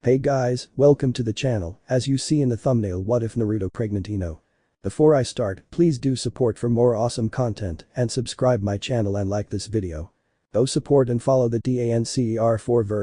Hey guys, welcome to the channel. As you see in the thumbnail, what if Naruto pregnant Ino? Before I start, please do support for more awesome content and subscribe my channel and like this video. Go support and follow the DANCER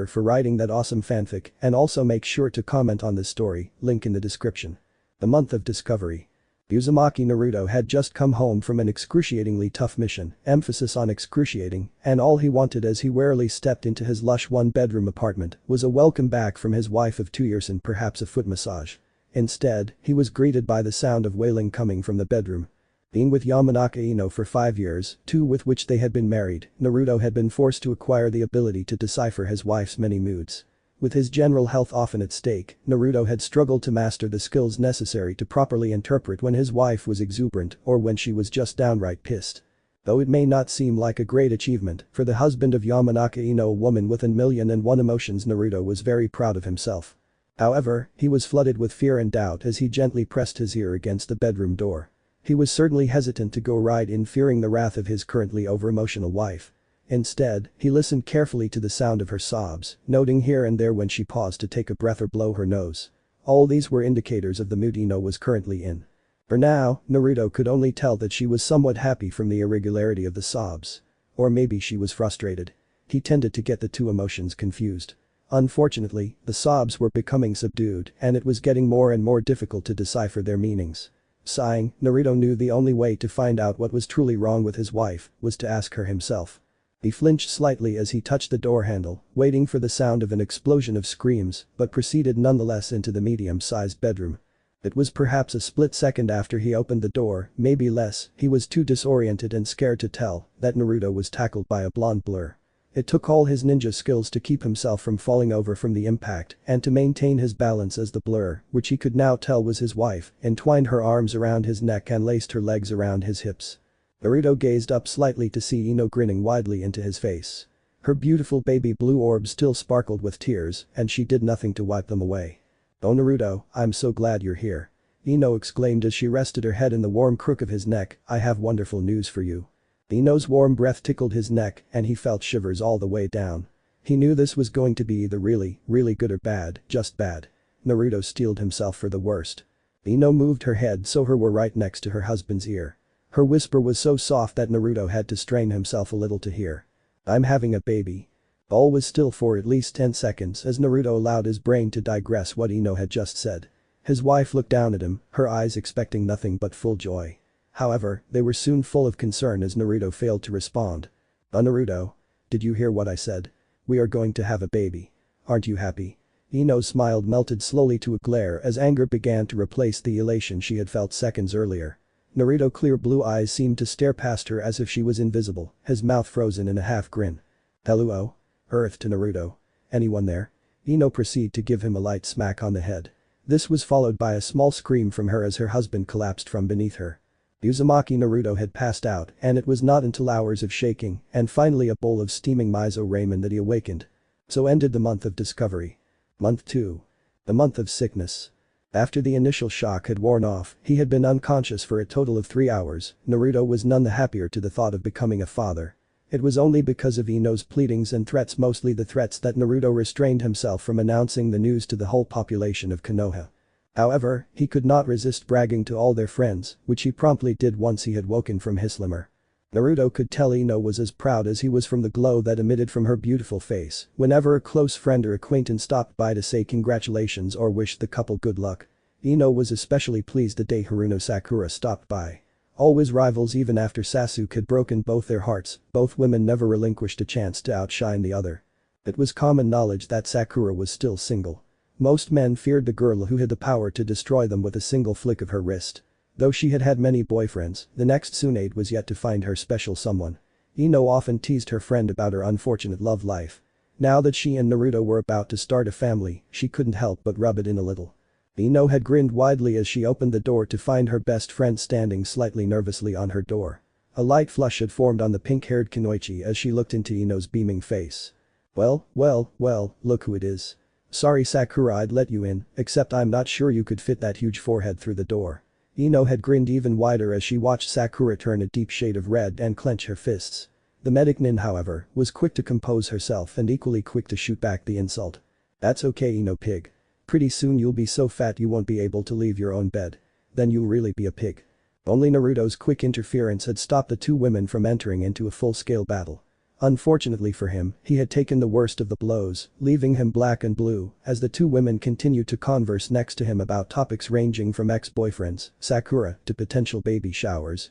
for writing that awesome fanfic, and also make sure to comment on this story, link in the description. The month of discovery. Uzumaki Naruto had just come home from an excruciatingly tough mission, emphasis on excruciating, and all he wanted as he warily stepped into his lush one-bedroom apartment was a welcome back from his wife of 2 years and perhaps a foot massage. Instead, he was greeted by the sound of wailing coming from the bedroom. Being with Yamanaka Ino for 5 years, 2 with which they had been married, Naruto had been forced to acquire the ability to decipher his wife's many moods. With his general health often at stake, Naruto had struggled to master the skills necessary to properly interpret when his wife was exuberant or when she was just downright pissed. Though it may not seem like a great achievement, for the husband of Yamanaka Ino, a woman with 1,000,001 emotions, Naruto was very proud of himself. However, he was flooded with fear and doubt as he gently pressed his ear against the bedroom door. He was certainly hesitant to go right in, fearing the wrath of his currently over-emotional wife. Instead, he listened carefully to the sound of her sobs, noting here and there when she paused to take a breath or blow her nose. All these were indicators of the mood Ino was currently in. For now, Naruto could only tell that she was somewhat happy from the irregularity of the sobs. Or maybe she was frustrated. He tended to get the two emotions confused. Unfortunately, the sobs were becoming subdued and it was getting more and more difficult to decipher their meanings. Sighing, Naruto knew the only way to find out what was truly wrong with his wife was to ask her himself. He flinched slightly as he touched the door handle, waiting for the sound of an explosion of screams, but proceeded nonetheless into the medium-sized bedroom. It was perhaps a split second after he opened the door, maybe less. He was too disoriented and scared to tell that Naruto was tackled by a blonde blur. It took all his ninja skills to keep himself from falling over from the impact and to maintain his balance as the blur, which he could now tell was his wife, entwined her arms around his neck and laced her legs around his hips. Naruto gazed up slightly to see Ino grinning widely into his face. Her beautiful baby blue orbs still sparkled with tears and she did nothing to wipe them away. "Oh Naruto, I'm so glad you're here," Ino exclaimed as she rested her head in the warm crook of his neck. "I have wonderful news for you." Ino's warm breath tickled his neck and he felt shivers all the way down. He knew this was going to be either really, really good or bad, just bad. Naruto steeled himself for the worst. Ino moved her head so her were right next to her husband's ear. Her whisper was so soft that Naruto had to strain himself a little to hear. "I'm having a baby." All was still for at least 10 seconds as Naruto allowed his brain to digress what Ino had just said. His wife looked down at him, her eyes expecting nothing but full joy. However, they were soon full of concern as Naruto failed to respond. Naruto? Did you hear what I said? We are going to have a baby. Aren't you happy?" Ino's smile melted slowly to a glare as anger began to replace the elation she had felt seconds earlier. Naruto's clear blue eyes seemed to stare past her as if she was invisible, his mouth frozen in a half grin. "Hello? Earth" to Naruto. "Anyone there?" Ino proceeded to give him a light smack on the head. This was followed by a small scream from her as her husband collapsed from beneath her. Uzumaki Naruto had passed out and it was not until hours of shaking and finally a bowl of steaming miso ramen that he awakened. So ended the month of discovery. Month 2. The month of sickness. After the initial shock had worn off, he had been unconscious for a total of 3 hours. Naruto was none the happier to the thought of becoming a father. It was only because of Ino's pleadings and threats, mostly the threats, that Naruto restrained himself from announcing the news to the whole population of Konoha. However, he could not resist bragging to all their friends, which he promptly did once he had woken from his slumber. Naruto could tell Ino was as proud as he was from the glow that emitted from her beautiful face whenever a close friend or acquaintance stopped by to say congratulations or wish the couple good luck. Ino was especially pleased the day Haruno Sakura stopped by. Always rivals even after Sasuke had broken both their hearts, both women never relinquished a chance to outshine the other. It was common knowledge that Sakura was still single. Most men feared the girl who had the power to destroy them with a single flick of her wrist. Though she had had many boyfriends, the next Tsunade was yet to find her special someone. Ino often teased her friend about her unfortunate love life. Now that she and Naruto were about to start a family, she couldn't help but rub it in a little. Ino had grinned widely as she opened the door to find her best friend standing slightly nervously on her door. A light flush had formed on the pink-haired Kunoichi as she looked into Ino's beaming face. Well, look who it is. "Sorry Sakura, I'd let you in, except I'm not sure you could fit that huge forehead through the door." Ino had grinned even wider as she watched Sakura turn a deep shade of red and clench her fists. The medic nin, however, was quick to compose herself and equally quick to shoot back the insult. "That's okay, Ino pig. Pretty soon you'll be so fat you won't be able to leave your own bed. Then you'll really be a pig. Only Naruto's quick interference had stopped the two women from entering into a full-scale battle. Unfortunately for him, he had taken the worst of the blows, leaving him black and blue as the two women continued to converse next to him about topics ranging from ex-boyfriends, Sakura, to potential baby showers,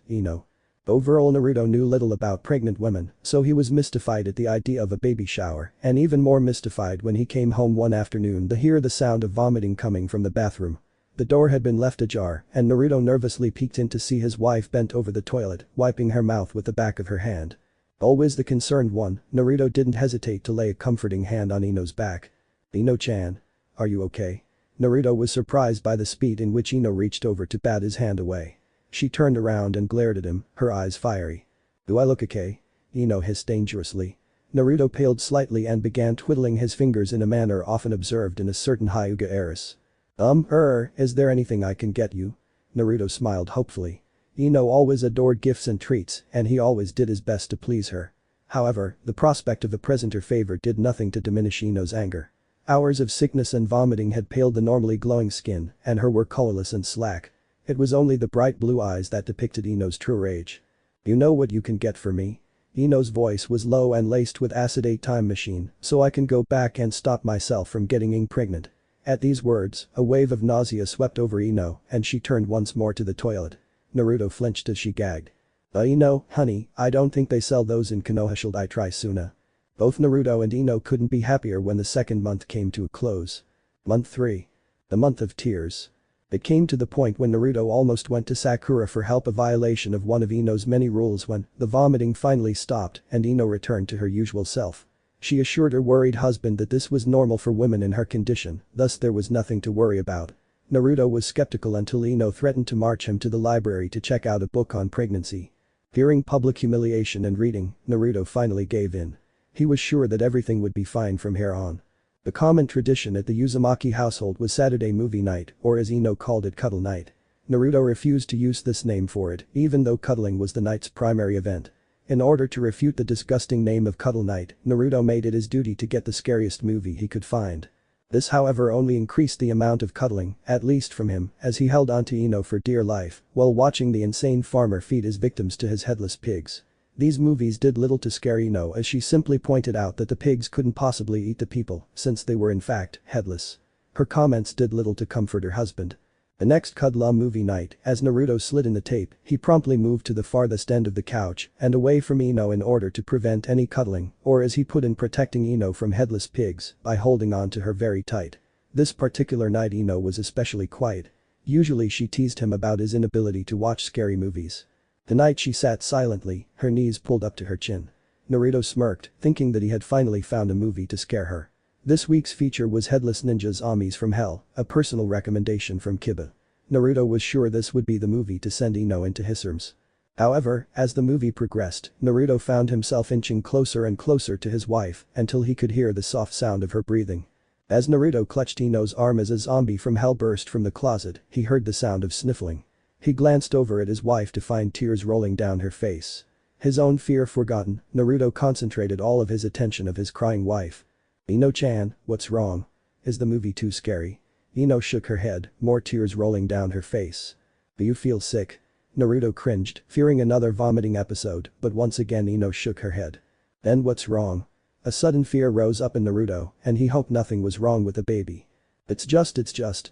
Overall Naruto knew little about pregnant women, so he was mystified at the idea of a baby shower and even more mystified when he came home one afternoon to hear the sound of vomiting coming from the bathroom. The door had been left ajar and Naruto nervously peeked in to see his wife bent over the toilet, wiping her mouth with the back of her hand. Always the concerned one, Naruto didn't hesitate to lay a comforting hand on Ino's back. "Ino-chan. Are you okay?" Naruto was surprised by the speed in which Ino reached over to bat his hand away. She turned around and glared at him, her eyes fiery. "Do I look okay?" Ino hissed dangerously. Naruto paled slightly and began twiddling his fingers in a manner often observed in a certain Hyuga heiress. Is there anything I can get you?" Naruto smiled hopefully. Ino always adored gifts and treats, and he always did his best to please her. However, the prospect of a present or favor did nothing to diminish Ino's anger. Hours of sickness and vomiting had paled the normally glowing skin, and her were colorless and slack. It was only the bright blue eyes that depicted Ino's true rage. "You know what you can get for me?" Ino's voice was low and laced with acetate time machine, so I can go back and stop myself from getting pregnant. At these words, a wave of nausea swept over Ino and she turned once more to the toilet. Naruto flinched as she gagged. Ino, honey, I don't think they sell those in Konoha. Should I try Suna?" Both Naruto and Ino couldn't be happier when the second month came to a close. Month 3. The month of tears. It came to the point when Naruto almost went to Sakura for help, a violation of one of Ino's many rules, when the vomiting finally stopped and Ino returned to her usual self. She assured her worried husband that this was normal for women in her condition, thus there was nothing to worry about. Naruto was skeptical until Ino threatened to march him to the library to check out a book on pregnancy. Fearing public humiliation and reading, Naruto finally gave in. He was sure that everything would be fine from here on. The common tradition at the Uzumaki household was Saturday movie night, or as Ino called it, cuddle night. Naruto refused to use this name for it, even though cuddling was the night's primary event. In order to refute the disgusting name of cuddle night, Naruto made it his duty to get the scariest movie he could find. This however only increased the amount of cuddling, at least from him, as he held onto Ino for dear life, while watching the insane farmer feed his victims to his headless pigs. These movies did little to scare Ino, as she simply pointed out that the pigs couldn't possibly eat the people, since they were in fact headless. Her comments did little to comfort her husband. The next cuddle movie night, as Naruto slid in the tape, he promptly moved to the farthest end of the couch and away from Ino in order to prevent any cuddling, or as he put in, protecting Ino from headless pigs by holding on to her very tight. This particular night Ino was especially quiet. Usually she teased him about his inability to watch scary movies. Tonight she sat silently, her knees pulled up to her chin. Naruto smirked, thinking that he had finally found a movie to scare her. This week's feature was Headless Ninja's Amis from Hell, a personal recommendation from Kiba. Naruto was sure this would be the movie to send Ino into his arms. However, as the movie progressed, Naruto found himself inching closer and closer to his wife until he could hear the soft sound of her breathing. As Naruto clutched Ino's arm as a zombie from hell burst from the closet, he heard the sound of sniffling. He glanced over at his wife to find tears rolling down her face. His own fear forgotten, Naruto concentrated all of his attention of his crying wife. "Ino-chan, what's wrong? Is the movie too scary?" Ino shook her head, more tears rolling down her face. "Do you feel sick?" Naruto cringed, fearing another vomiting episode, but once again Ino shook her head. "Then what's wrong?" A sudden fear rose up in Naruto, and he hoped nothing was wrong with the baby. It's just.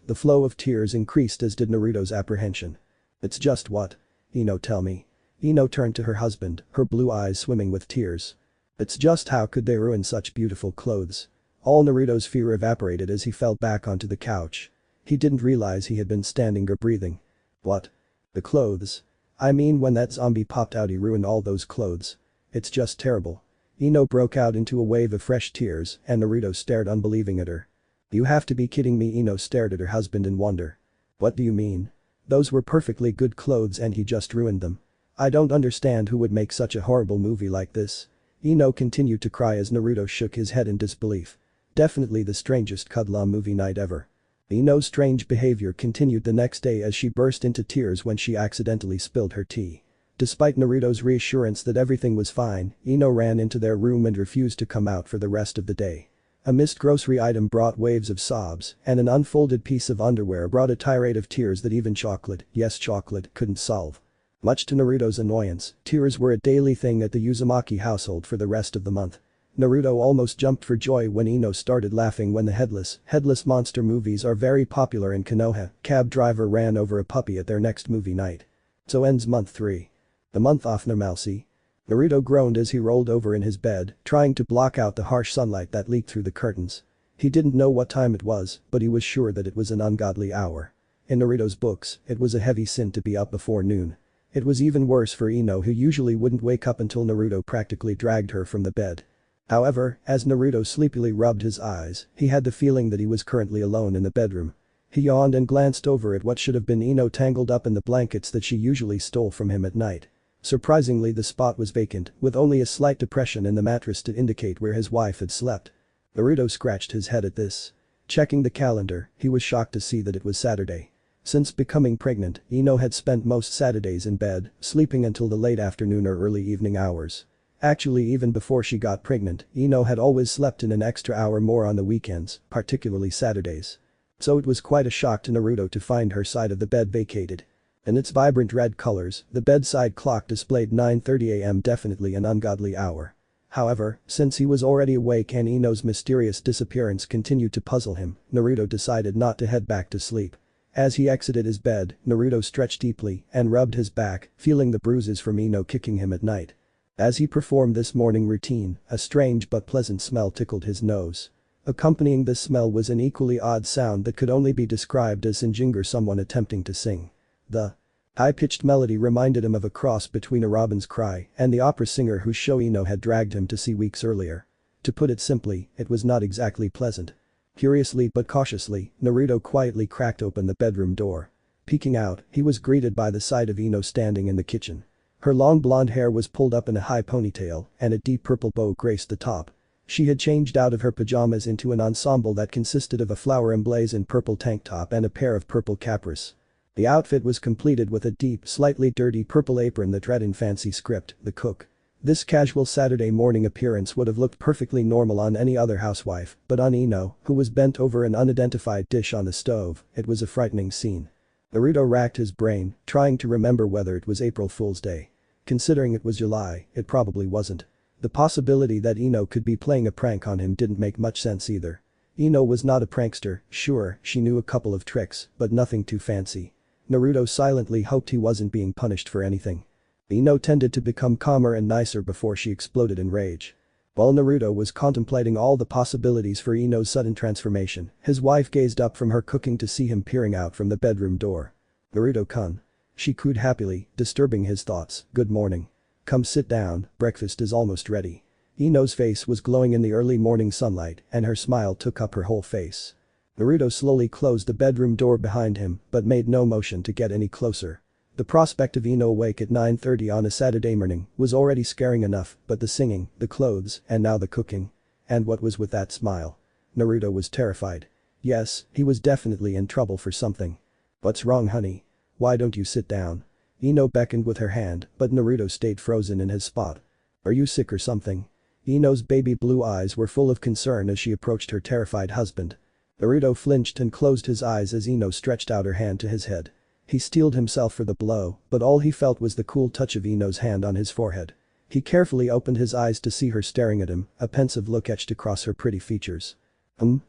The flow of tears increased, as did Naruto's apprehension. "It's just what? Ino, tell me." Ino turned to her husband, her blue eyes swimming with tears. "It's just, how could they ruin such beautiful clothes?" All Naruto's fear evaporated as he fell back onto the couch. He didn't realize he had been standing or breathing. "What? The clothes? I mean, when that zombie popped out he ruined all those clothes. It's just terrible." Ino broke out into a wave of fresh tears and Naruto stared unbelieving at her. "You have to be kidding me." Ino stared at her husband in wonder. "What do you mean? Those were perfectly good clothes and he just ruined them. I don't understand who would make such a horrible movie like this." Ino continued to cry as Naruto shook his head in disbelief. Definitely the strangest cuddle movie night ever. Ino's strange behavior continued the next day as she burst into tears when she accidentally spilled her tea. Despite Naruto's reassurance that everything was fine, Ino ran into their room and refused to come out for the rest of the day. A missed grocery item brought waves of sobs, and an unfolded piece of underwear brought a tirade of tears that even chocolate, yes chocolate, couldn't solve. Much to Naruto's annoyance, tears were a daily thing at the Uzumaki household for the rest of the month. Naruto almost jumped for joy when Ino started laughing when the headless monster movies are very popular in Konoha. Cab driver ran over a puppy at their next movie night. So ends month 3. The month of normalcy. Naruto groaned as he rolled over in his bed, trying to block out the harsh sunlight that leaked through the curtains. He didn't know what time it was, but he was sure that it was an ungodly hour. In Naruto's books, it was a heavy sin to be up before noon. It was even worse for Ino, who usually wouldn't wake up until Naruto practically dragged her from the bed. However, as Naruto sleepily rubbed his eyes, he had the feeling that he was currently alone in the bedroom. He yawned and glanced over at what should have been Ino tangled up in the blankets that she usually stole from him at night. Surprisingly, the spot was vacant, with only a slight depression in the mattress to indicate where his wife had slept. Naruto scratched his head at this. Checking the calendar, he was shocked to see that it was Saturday. Since becoming pregnant, Ino had spent most Saturdays in bed, sleeping until the late afternoon or early evening hours. Actually, even before she got pregnant, Ino had always slept in an extra hour more on the weekends, particularly Saturdays. So it was quite a shock to Naruto to find her side of the bed vacated. In its vibrant red colors, the bedside clock displayed 9:30 am, definitely an ungodly hour. However, since he was already awake and Ino's mysterious disappearance continued to puzzle him, Naruto decided not to head back to sleep. As he exited his bed, Naruto stretched deeply and rubbed his back, feeling the bruises from Ino kicking him at night. As he performed this morning routine, a strange but pleasant smell tickled his nose. Accompanying this smell was an equally odd sound that could only be described as Sinjingur, someone attempting to sing. The high-pitched melody reminded him of a cross between a robin's cry and the opera singer whose show Ino had dragged him to see weeks earlier. To put it simply, it was not exactly pleasant. Curiously but cautiously, Naruto quietly cracked open the bedroom door. Peeking out, he was greeted by the sight of Ino standing in the kitchen. Her long blonde hair was pulled up in a high ponytail, and a deep purple bow graced the top. She had changed out of her pajamas into an ensemble that consisted of a flower emblazoned purple tank top and a pair of purple capris. The outfit was completed with a deep, slightly dirty purple apron that read in fancy script, "The Cook." This casual Saturday morning appearance would have looked perfectly normal on any other housewife, but on Ino, who was bent over an unidentified dish on the stove, it was a frightening scene. Naruto racked his brain, trying to remember whether it was April Fool's Day. Considering it was July, it probably wasn't. The possibility that Ino could be playing a prank on him didn't make much sense either. Ino was not a prankster, sure, she knew a couple of tricks, but nothing too fancy. Naruto silently hoped he wasn't being punished for anything. Ino tended to become calmer and nicer before she exploded in rage. While Naruto was contemplating all the possibilities for Ino's sudden transformation, his wife gazed up from her cooking to see him peering out from the bedroom door. "Naruto-kun." She cooed happily, disturbing his thoughts. "Good morning. Come sit down, breakfast is almost ready." Ino's face was glowing in the early morning sunlight and her smile took up her whole face. Naruto slowly closed the bedroom door behind him but made no motion to get any closer. The prospect of Ino awake at 9:30 on a Saturday morning was already scaring enough, but the singing, the clothes, and now the cooking. And what was with that smile? Naruto was terrified. Yes, he was definitely in trouble for something. "What's wrong, honey? Why don't you sit down?" Ino beckoned with her hand, but Naruto stayed frozen in his spot. "Are you sick or something?" Ino's baby blue eyes were full of concern as she approached her terrified husband. Naruto flinched and closed his eyes as Ino stretched out her hand to his head. He steeled himself for the blow, but all he felt was the cool touch of Ino's hand on his forehead. He carefully opened his eyes to see her staring at him, a pensive look etched across her pretty features.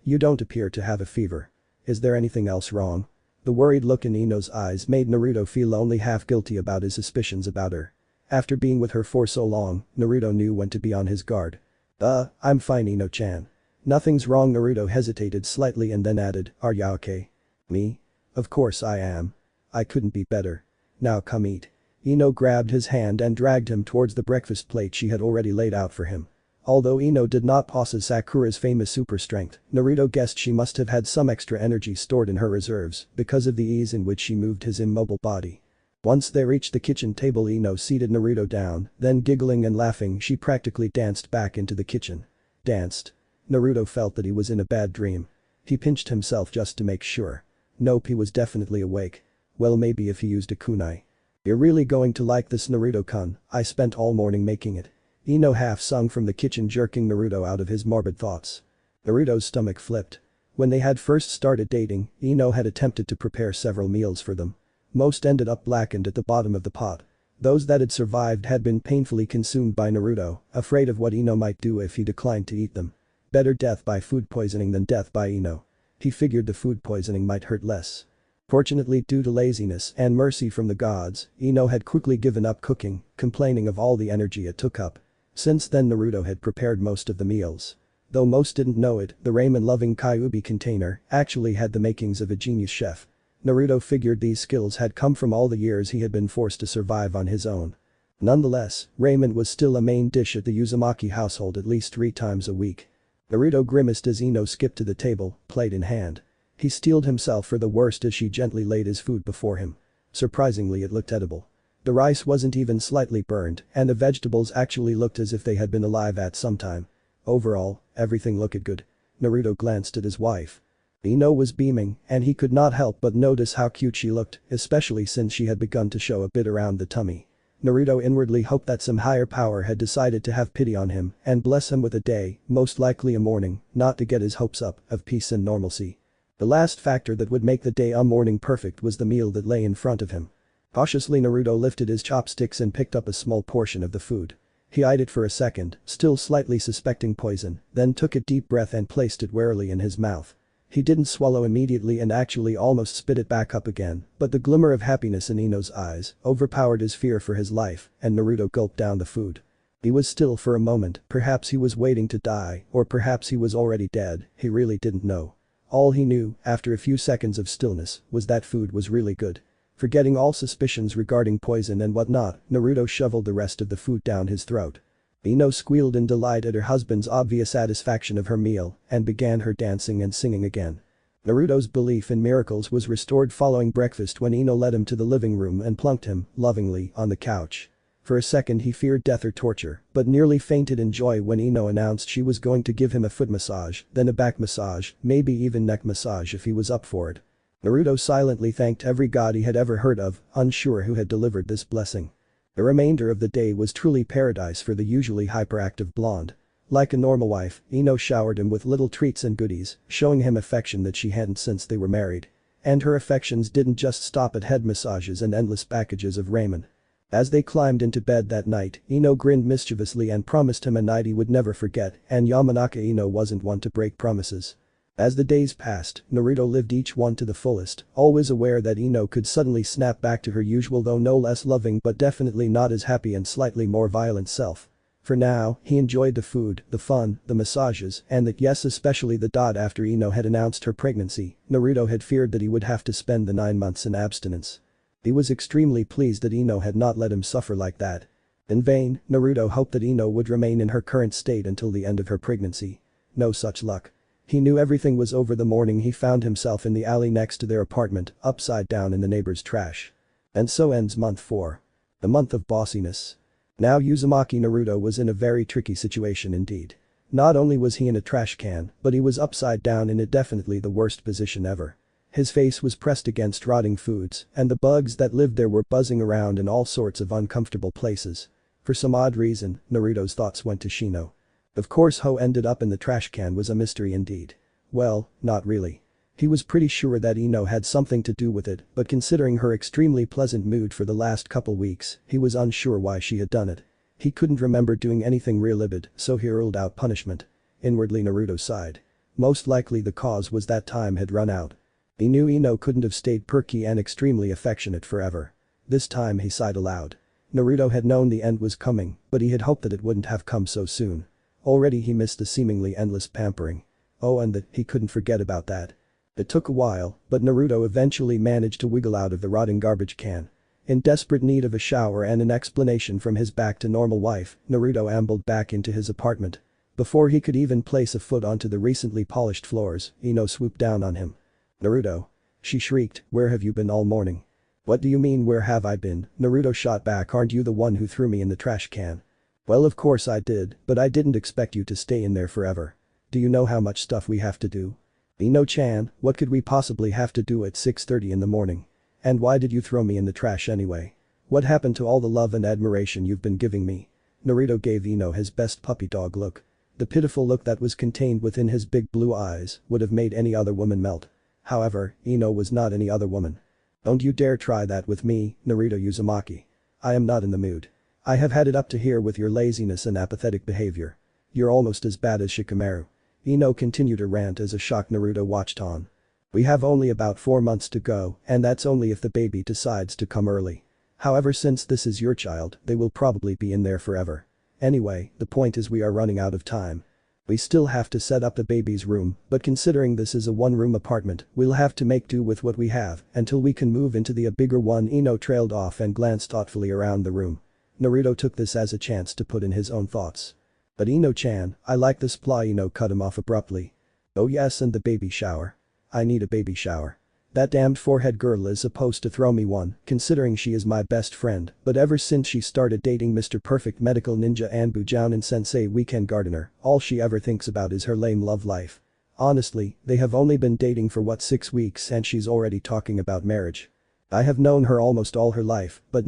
You don't appear to have a fever. Is there anything else wrong?" The worried look in Ino's eyes made Naruto feel only half guilty about his suspicions about her. After being with her for so long, Naruto knew when to be on his guard. I'm fine, Ino-chan. Nothing's wrong." Naruto hesitated slightly and then added, "Are ya okay?" "Me? Of course I am. I couldn't be better. Now come eat." Ino grabbed his hand and dragged him towards the breakfast plate she had already laid out for him. Although Ino did not possess Sakura's famous super strength, Naruto guessed she must have had some extra energy stored in her reserves because of the ease in which she moved his immobile body. Once they reached the kitchen table, Ino seated Naruto down, then giggling and laughing she practically danced back into the kitchen. Danced? Naruto felt that he was in a bad dream. He pinched himself just to make sure. Nope, he was definitely awake. Well, maybe if he used a kunai. "You're really going to like this, Naruto-kun, I spent all morning making it." Ino half sung from the kitchen, jerking Naruto out of his morbid thoughts. Naruto's stomach flipped. When they had first started dating, Ino had attempted to prepare several meals for them. Most ended up blackened at the bottom of the pot. Those that had survived had been painfully consumed by Naruto, afraid of what Ino might do if he declined to eat them. Better death by food poisoning than death by Ino. He figured the food poisoning might hurt less. Fortunately, due to laziness and mercy from the gods, Ino had quickly given up cooking, complaining of all the energy it took up. Since then Naruto had prepared most of the meals. Though most didn't know it, the ramen-loving Kyuubi container actually had the makings of a genius chef. Naruto figured these skills had come from all the years he had been forced to survive on his own. Nonetheless, ramen was still a main dish at the Uzumaki household at least 3 times a week. Naruto grimaced as Ino skipped to the table, plate in hand. He steeled himself for the worst as she gently laid his food before him. Surprisingly, it looked edible. The rice wasn't even slightly burned, and the vegetables actually looked as if they had been alive at some time. Overall, everything looked good. Naruto glanced at his wife. Ino was beaming, and he could not help but notice how cute she looked, especially since she had begun to show a bit around the tummy. Naruto inwardly hoped that some higher power had decided to have pity on him and bless him with a day, most likely a morning, not to get his hopes up, of peace and normalcy. The last factor that would make the day a morning perfect was the meal that lay in front of him. Cautiously Naruto lifted his chopsticks and picked up a small portion of the food. He eyed it for a second, still slightly suspecting poison, then took a deep breath and placed it warily in his mouth. He didn't swallow immediately and actually almost spit it back up again, but the glimmer of happiness in Ino's eyes overpowered his fear for his life, and Naruto gulped down the food. He was still for a moment, perhaps he was waiting to die, or perhaps he was already dead, he really didn't know. All he knew, after a few seconds of stillness, was that food was really good. Forgetting all suspicions regarding poison and whatnot, Naruto shoveled the rest of the food down his throat. Ino squealed in delight at her husband's obvious satisfaction of her meal and began her dancing and singing again. Naruto's belief in miracles was restored following breakfast when Ino led him to the living room and plunked him, lovingly, on the couch. For a second he feared death or torture, but nearly fainted in joy when Ino announced she was going to give him a foot massage, then a back massage, maybe even neck massage if he was up for it. Naruto silently thanked every god he had ever heard of, unsure who had delivered this blessing. The remainder of the day was truly paradise for the usually hyperactive blonde. Like a normal wife, Ino showered him with little treats and goodies, showing him affection that she hadn't since they were married. And her affections didn't just stop at head massages and endless packages of ramen. As they climbed into bed that night, Ino grinned mischievously and promised him a night he would never forget, and Yamanaka Ino wasn't one to break promises. As the days passed, Naruto lived each one to the fullest, always aware that Ino could suddenly snap back to her usual though no less loving but definitely not as happy and slightly more violent self. For now, he enjoyed the food, the fun, the massages, and that yes especially the dot after Ino had announced her pregnancy, Naruto had feared that he would have to spend the 9 months in abstinence. He was extremely pleased that Ino had not let him suffer like that. In vain, Naruto hoped that Ino would remain in her current state until the end of her pregnancy. No such luck. He knew everything was over the morning he found himself in the alley next to their apartment, upside down in the neighbor's trash. And so ends month 4. The month of bossiness. Now Uzumaki Naruto was in a very tricky situation indeed. Not only was he in a trash can, but he was upside down in definitely the worst position ever. His face was pressed against rotting foods, and the bugs that lived there were buzzing around in all sorts of uncomfortable places. For some odd reason, Naruto's thoughts went to Shino. Of course how ended up in the trash can was a mystery indeed. Well, not really. He was pretty sure that Ino had something to do with it, but considering her extremely pleasant mood for the last couple weeks, he was unsure why she had done it. He couldn't remember doing anything real libid, so he ruled out punishment. Inwardly Naruto sighed. Most likely the cause was that time had run out. He knew Ino couldn't have stayed perky and extremely affectionate forever. This time he sighed aloud. Naruto had known the end was coming, but he had hoped that it wouldn't have come so soon. Already he missed the seemingly endless pampering. Oh, and that he couldn't forget about that. It took a while, but Naruto eventually managed to wiggle out of the rotting garbage can. In desperate need of a shower and an explanation from his back to normal wife, Naruto ambled back into his apartment. Before he could even place a foot onto the recently polished floors, Ino swooped down on him. "Naruto!" She shrieked, "Where have you been all morning?" "What do you mean where have I been?" Naruto shot back, "Aren't you the one who threw me in the trash can?" "Well of course I did, but I didn't expect you to stay in there forever. Do you know how much stuff we have to do?" "Ino-chan, what could we possibly have to do at 6:30 in the morning? And why did you throw me in the trash anyway? What happened to all the love and admiration you've been giving me?" Naruto gave Ino his best puppy dog look. The pitiful look that was contained within his big blue eyes would have made any other woman melt. However, Ino was not any other woman. "Don't you dare try that with me, Naruto Uzumaki. I am not in the mood. I have had it up to here with your laziness and apathetic behavior. You're almost as bad as Shikamaru." Ino continued to rant as a shocked Naruto watched on. "We have only about 4 months to go, and that's only if the baby decides to come early. However, since this is your child, they will probably be in there forever. Anyway, the point is we are running out of time. We still have to set up the baby's room, but considering this is a one-room apartment, we'll have to make do with what we have until we can move into the bigger one." Ino trailed off and glanced thoughtfully around the room. Naruto took this as a chance to put in his own thoughts. "But Ino-chan, I like this plot." Ino cut him off abruptly. "Oh yes, and the baby shower. I need a baby shower. That damned forehead girl is supposed to throw me one, considering she is my best friend, but ever since she started dating Mr. Perfect Medical Ninja and Bujounen Sensei Weekend Gardener, all she ever thinks about is her lame love life. Honestly, they have only been dating for 6 weeks and she's already talking about marriage. I have known her almost all her life, but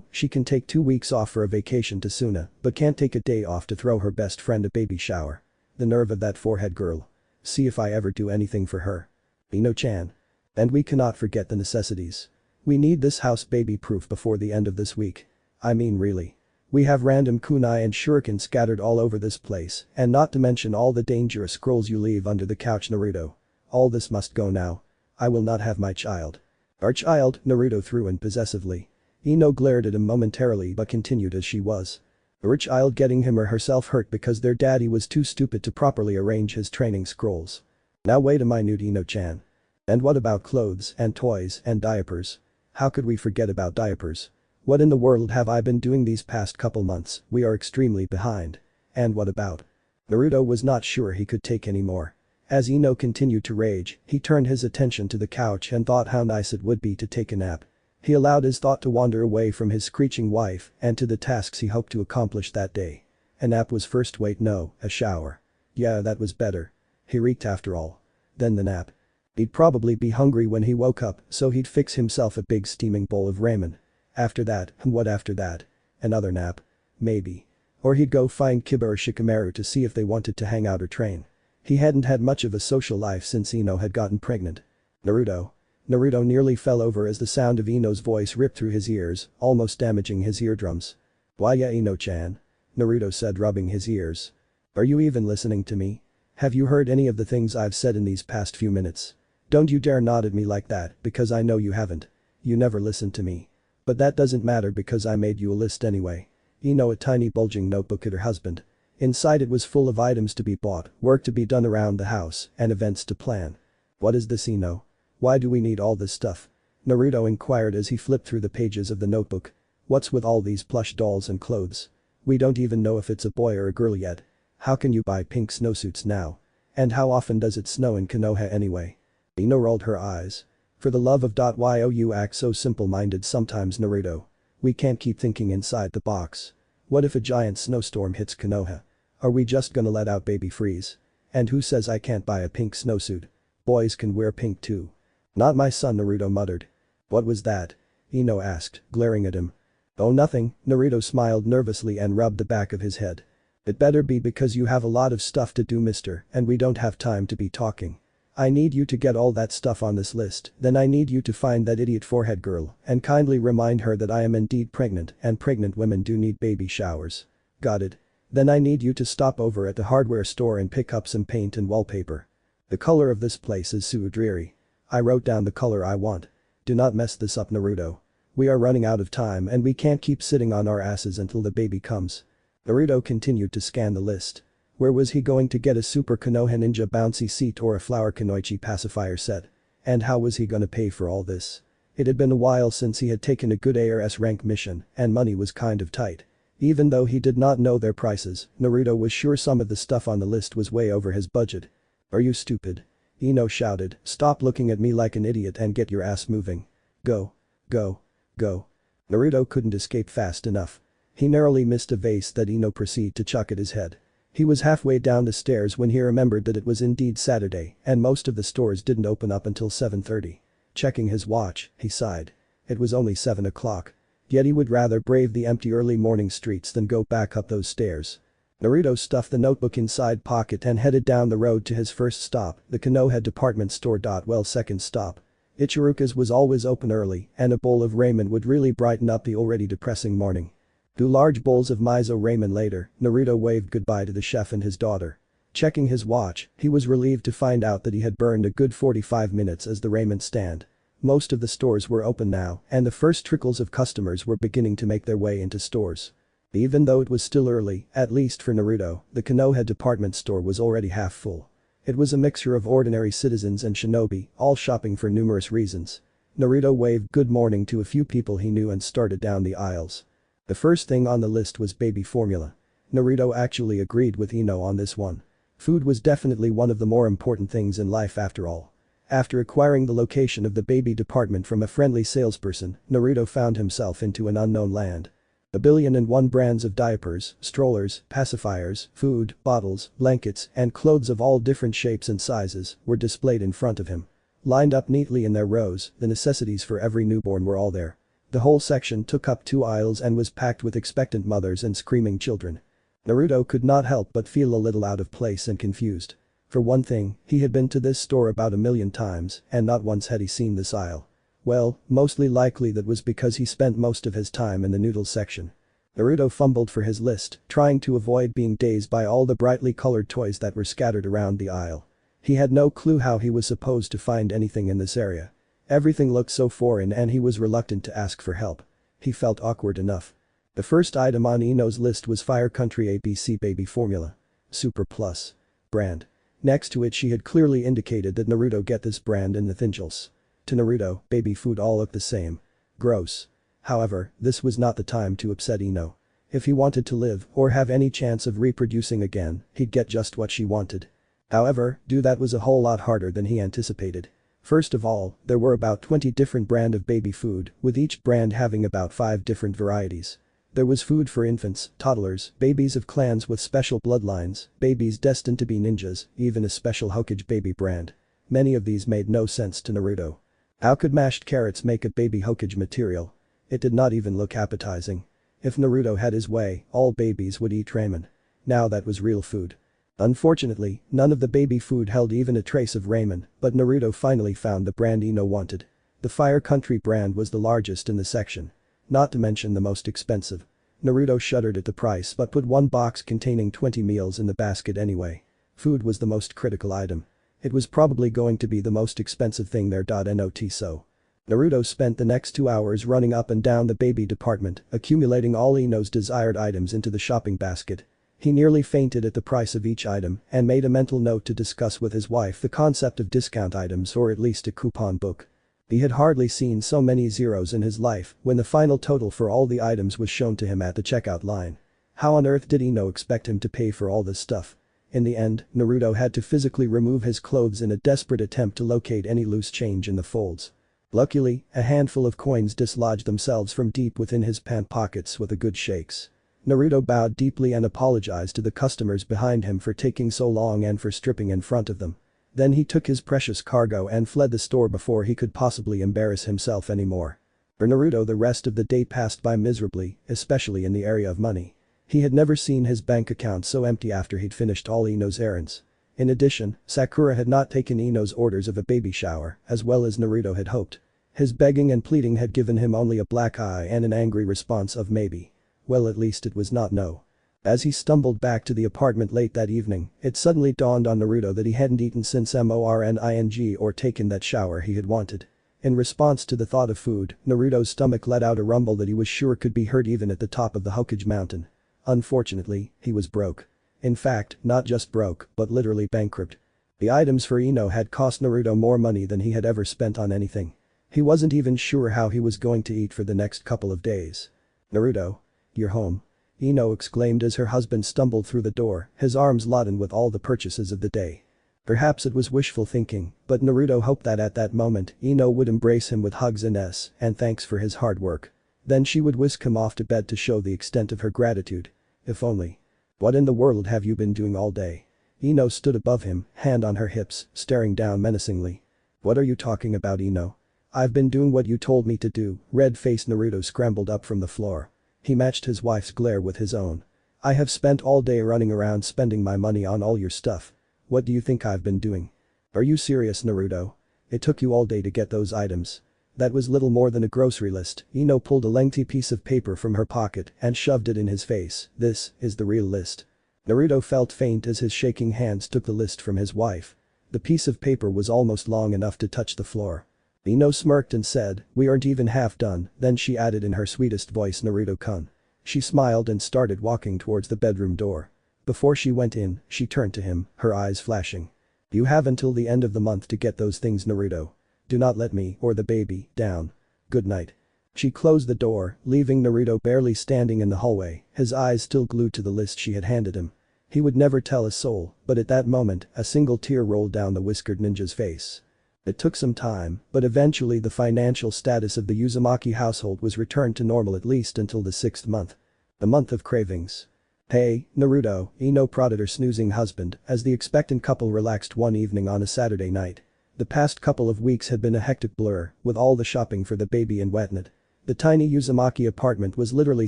she can take 2 weeks off for a vacation to Suna, but can't take a day off to throw her best friend a baby shower. The nerve of that forehead girl. See if I ever do anything for her. Ino-chan. And we cannot forget the necessities. We need this house baby-proof before the end of this week. I mean really. We have random kunai and shuriken scattered all over this place, and not to mention all the dangerous scrolls you leave under the couch, Naruto. All this must go now. I will not have my child." "Our child?" Naruto threw in possessively. Ino glared at him momentarily but continued as she was. "Our child getting him or herself hurt because their daddy was too stupid to properly arrange his training scrolls. Now wait a minute, Ino-chan. And what about clothes and toys and diapers? How could we forget about diapers? What in the world have I been doing these past couple months? We are extremely behind. And what about?" Naruto was not sure he could take any more. As Ino continued to rage, he turned his attention to the couch and thought how nice it would be to take a nap. He allowed his thought to wander away from his screeching wife and to the tasks he hoped to accomplish that day. A nap was first. Wait, no, a shower. Yeah, that was better. He reeked after all. Then the nap. He'd probably be hungry when he woke up, so he'd fix himself a big steaming bowl of ramen. After that, what after that? Another nap? Maybe. Or he'd go find Kiba or Shikamaru to see if they wanted to hang out or train. He hadn't had much of a social life since Ino had gotten pregnant. Naruto. Naruto nearly fell over as the sound of Ino's voice ripped through his ears, almost damaging his eardrums. "Why yeah, Ino-chan?" Naruto said, rubbing his ears. "Are you even listening to me? Have you heard any of the things I've said in these past few minutes? Don't you dare nod at me like that, because I know you haven't. You never listened to me. But that doesn't matter because I made you a list anyway." Ino, a tiny bulging notebook at her husband. Inside it was full of items to be bought, work to be done around the house, and events to plan. "What is this, Ino? Why do we need all this stuff?" Naruto inquired as he flipped through the pages of the notebook. "What's with all these plush dolls and clothes? We don't even know if it's a boy or a girl yet. How can you buy pink snowsuits now? And how often does it snow in Konoha anyway?" Ino rolled her eyes. "For the love of why you act so simple-minded sometimes, Naruto. We can't keep thinking inside the box. What if a giant snowstorm hits Konoha? Are we just gonna let out baby freeze? And who says I can't buy a pink snowsuit? Boys can wear pink too." "Not my son," Naruto muttered. "What was that?" Ino asked, glaring at him. "Oh, nothing," Naruto smiled nervously and rubbed the back of his head. "It better be because you have a lot of stuff to do, mister, and we don't have time to be talking. I need you to get all that stuff on this list, then I need you to find that idiot forehead girl and kindly remind her that I am indeed pregnant and pregnant women do need baby showers. Got it? Then I need you to stop over at the hardware store and pick up some paint and wallpaper. The color of this place is so dreary. I wrote down the color I want. Do not mess this up, Naruto. We are running out of time and we can't keep sitting on our asses until the baby comes." Naruto continued to scan the list. Where was he going to get a Super Konoha Ninja bouncy seat or a Flower Kunoichi pacifier set? And how was he gonna pay for all this? It had been a while since he had taken a good ARS rank mission and money was kind of tight. Even though he did not know their prices, Naruto was sure some of the stuff on the list was way over his budget. "Are you stupid?" Ino shouted, "Stop looking at me like an idiot and get your ass moving. Go. Go. Go." Naruto couldn't escape fast enough. He narrowly missed a vase that Ino proceeded to chuck at his head. He was halfway down the stairs when he remembered that it was indeed Saturday and most of the stores didn't open up until 7:30. Checking his watch, he sighed. It was only 7 o'clock. Yet he would rather brave the empty early morning streets than go back up those stairs. Naruto stuffed the notebook inside pocket and headed down the road to his first stop, the Konoha department store. Well, second stop. Ichiruka's was always open early, and a bowl of ramen would really brighten up the already depressing morning. 2 large bowls of miso ramen later, Naruto waved goodbye to the chef and his daughter. Checking his watch, he was relieved to find out that he had burned a good 45 minutes as the ramen stand. Most of the stores were open now, and the first trickles of customers were beginning to make their way into stores. Even though it was still early, at least for Naruto, the Konoha department store was already half full. It was a mixture of ordinary citizens and shinobi, all shopping for numerous reasons. Naruto waved good morning to a few people he knew and started down the aisles. The first thing on the list was baby formula. Naruto actually agreed with Ino on this one. Food was definitely one of the more important things in life after all. After acquiring the location of the baby department from a friendly salesperson, Naruto found himself into an unknown land. 1,000,001 brands of diapers, strollers, pacifiers, food, bottles, blankets, and clothes of all different shapes and sizes were displayed in front of him. Lined up neatly in their rows, the necessities for every newborn were all there. The whole section took up 2 aisles and was packed with expectant mothers and screaming children. Naruto could not help but feel a little out of place and confused. For one thing, he had been to this store about 1,000,000 times, and not once had he seen this aisle. Well, mostly likely that was because he spent most of his time in the noodles section. Naruto fumbled for his list, trying to avoid being dazed by all the brightly colored toys that were scattered around the aisle. He had no clue how he was supposed to find anything in this area. Everything looked so foreign and he was reluctant to ask for help. He felt awkward enough. The first item on Ino's list was Fire Country ABC Baby Formula. Super Plus. Brand. Next to it she had clearly indicated that Naruto get this brand in the Thinjals. To Naruto, baby food all looked the same. Gross. However, this was not the time to upset Ino. If he wanted to live or have any chance of reproducing again, he'd get just what she wanted. However, that was a whole lot harder than he anticipated. First of all, there were about 20 different brand of baby food, with each brand having about 5 different varieties. There was food for infants, toddlers, babies of clans with special bloodlines, babies destined to be ninjas, even a special Hokage baby brand. Many of these made no sense to Naruto. How could mashed carrots make a baby Hokage material? It did not even look appetizing. If Naruto had his way, all babies would eat ramen. Now that was real food. Unfortunately, none of the baby food held even a trace of ramen, but Naruto finally found the brand Ino wanted. The Fire Country brand was the largest in the section. Not to mention the most expensive. Naruto shuddered at the price but put one box containing 20 meals in the basket anyway. Food was the most critical item. It was probably going to be the most expensive thing there. Not so. Naruto spent the next 2 hours running up and down the baby department, accumulating all Ino's desired items into the shopping basket. He nearly fainted at the price of each item and made a mental note to discuss with his wife the concept of discount items or at least a coupon book. He had hardly seen so many zeros in his life when the final total for all the items was shown to him at the checkout line. How on earth did Ino expect him to pay for all this stuff? In the end, Naruto had to physically remove his clothes in a desperate attempt to locate any loose change in the folds. Luckily, a handful of coins dislodged themselves from deep within his pant pockets with a good shakes. Naruto bowed deeply and apologized to the customers behind him for taking so long and for stripping in front of them. Then he took his precious cargo and fled the store before he could possibly embarrass himself anymore. For Naruto, the rest of the day passed by miserably, especially in the area of money. He had never seen his bank account so empty after he'd finished all Ino's errands. In addition, Sakura had not taken Ino's orders of a baby shower, as well as Naruto had hoped. His begging and pleading had given him only a black eye and an angry response of maybe. Well, at least it was not no. As he stumbled back to the apartment late that evening, it suddenly dawned on Naruto that he hadn't eaten since morning or taken that shower he had wanted. In response to the thought of food, Naruto's stomach let out a rumble that he was sure could be heard even at the top of the Hokage mountain. Unfortunately, he was broke. In fact, not just broke, but literally bankrupt. The items for Ino had cost Naruto more money than he had ever spent on anything. He wasn't even sure how he was going to eat for the next couple of days. "Naruto. You're home." Ino exclaimed as her husband stumbled through the door, his arms laden with all the purchases of the day. Perhaps it was wishful thinking, but Naruto hoped that at that moment, Ino would embrace him with hugs and thanks for his hard work. Then she would whisk him off to bed to show the extent of her gratitude. If only. "What in the world have you been doing all day?" Ino stood above him, hand on her hips, staring down menacingly. "What are you talking about, Ino?" "I've been doing what you told me to do." Red-faced Naruto scrambled up from the floor. He matched his wife's glare with his own. I have spent all day running around spending my money on all your stuff. What do you think I've been doing? Are you serious, Naruto? It took you all day to get those items. That was little more than a grocery list. Ino pulled a lengthy piece of paper from her pocket and shoved it in his face. This is the real list. Naruto felt faint as his shaking hands took the list from his wife. The piece of paper was almost long enough to touch the floor. Ino smirked and said, "We aren't even half done," then she added in her sweetest voice, "Naruto-kun." She smiled and started walking towards the bedroom door. Before she went in, she turned to him, her eyes flashing. "You have until the end of the month to get those things, Naruto. Do not let me or the baby down. Good night." She closed the door, leaving Naruto barely standing in the hallway, his eyes still glued to the list she had handed him. He would never tell a soul, but at that moment, a single tear rolled down the whiskered ninja's face. It took some time, but eventually the financial status of the Uzumaki household was returned to normal, at least until the 6th month. The month of cravings. "Hey, Naruto," Ino prodded her snoozing husband as the expectant couple relaxed one evening on a Saturday night. The past couple of weeks had been a hectic blur, with all the shopping for the baby and whatnot. The tiny Uzumaki apartment was literally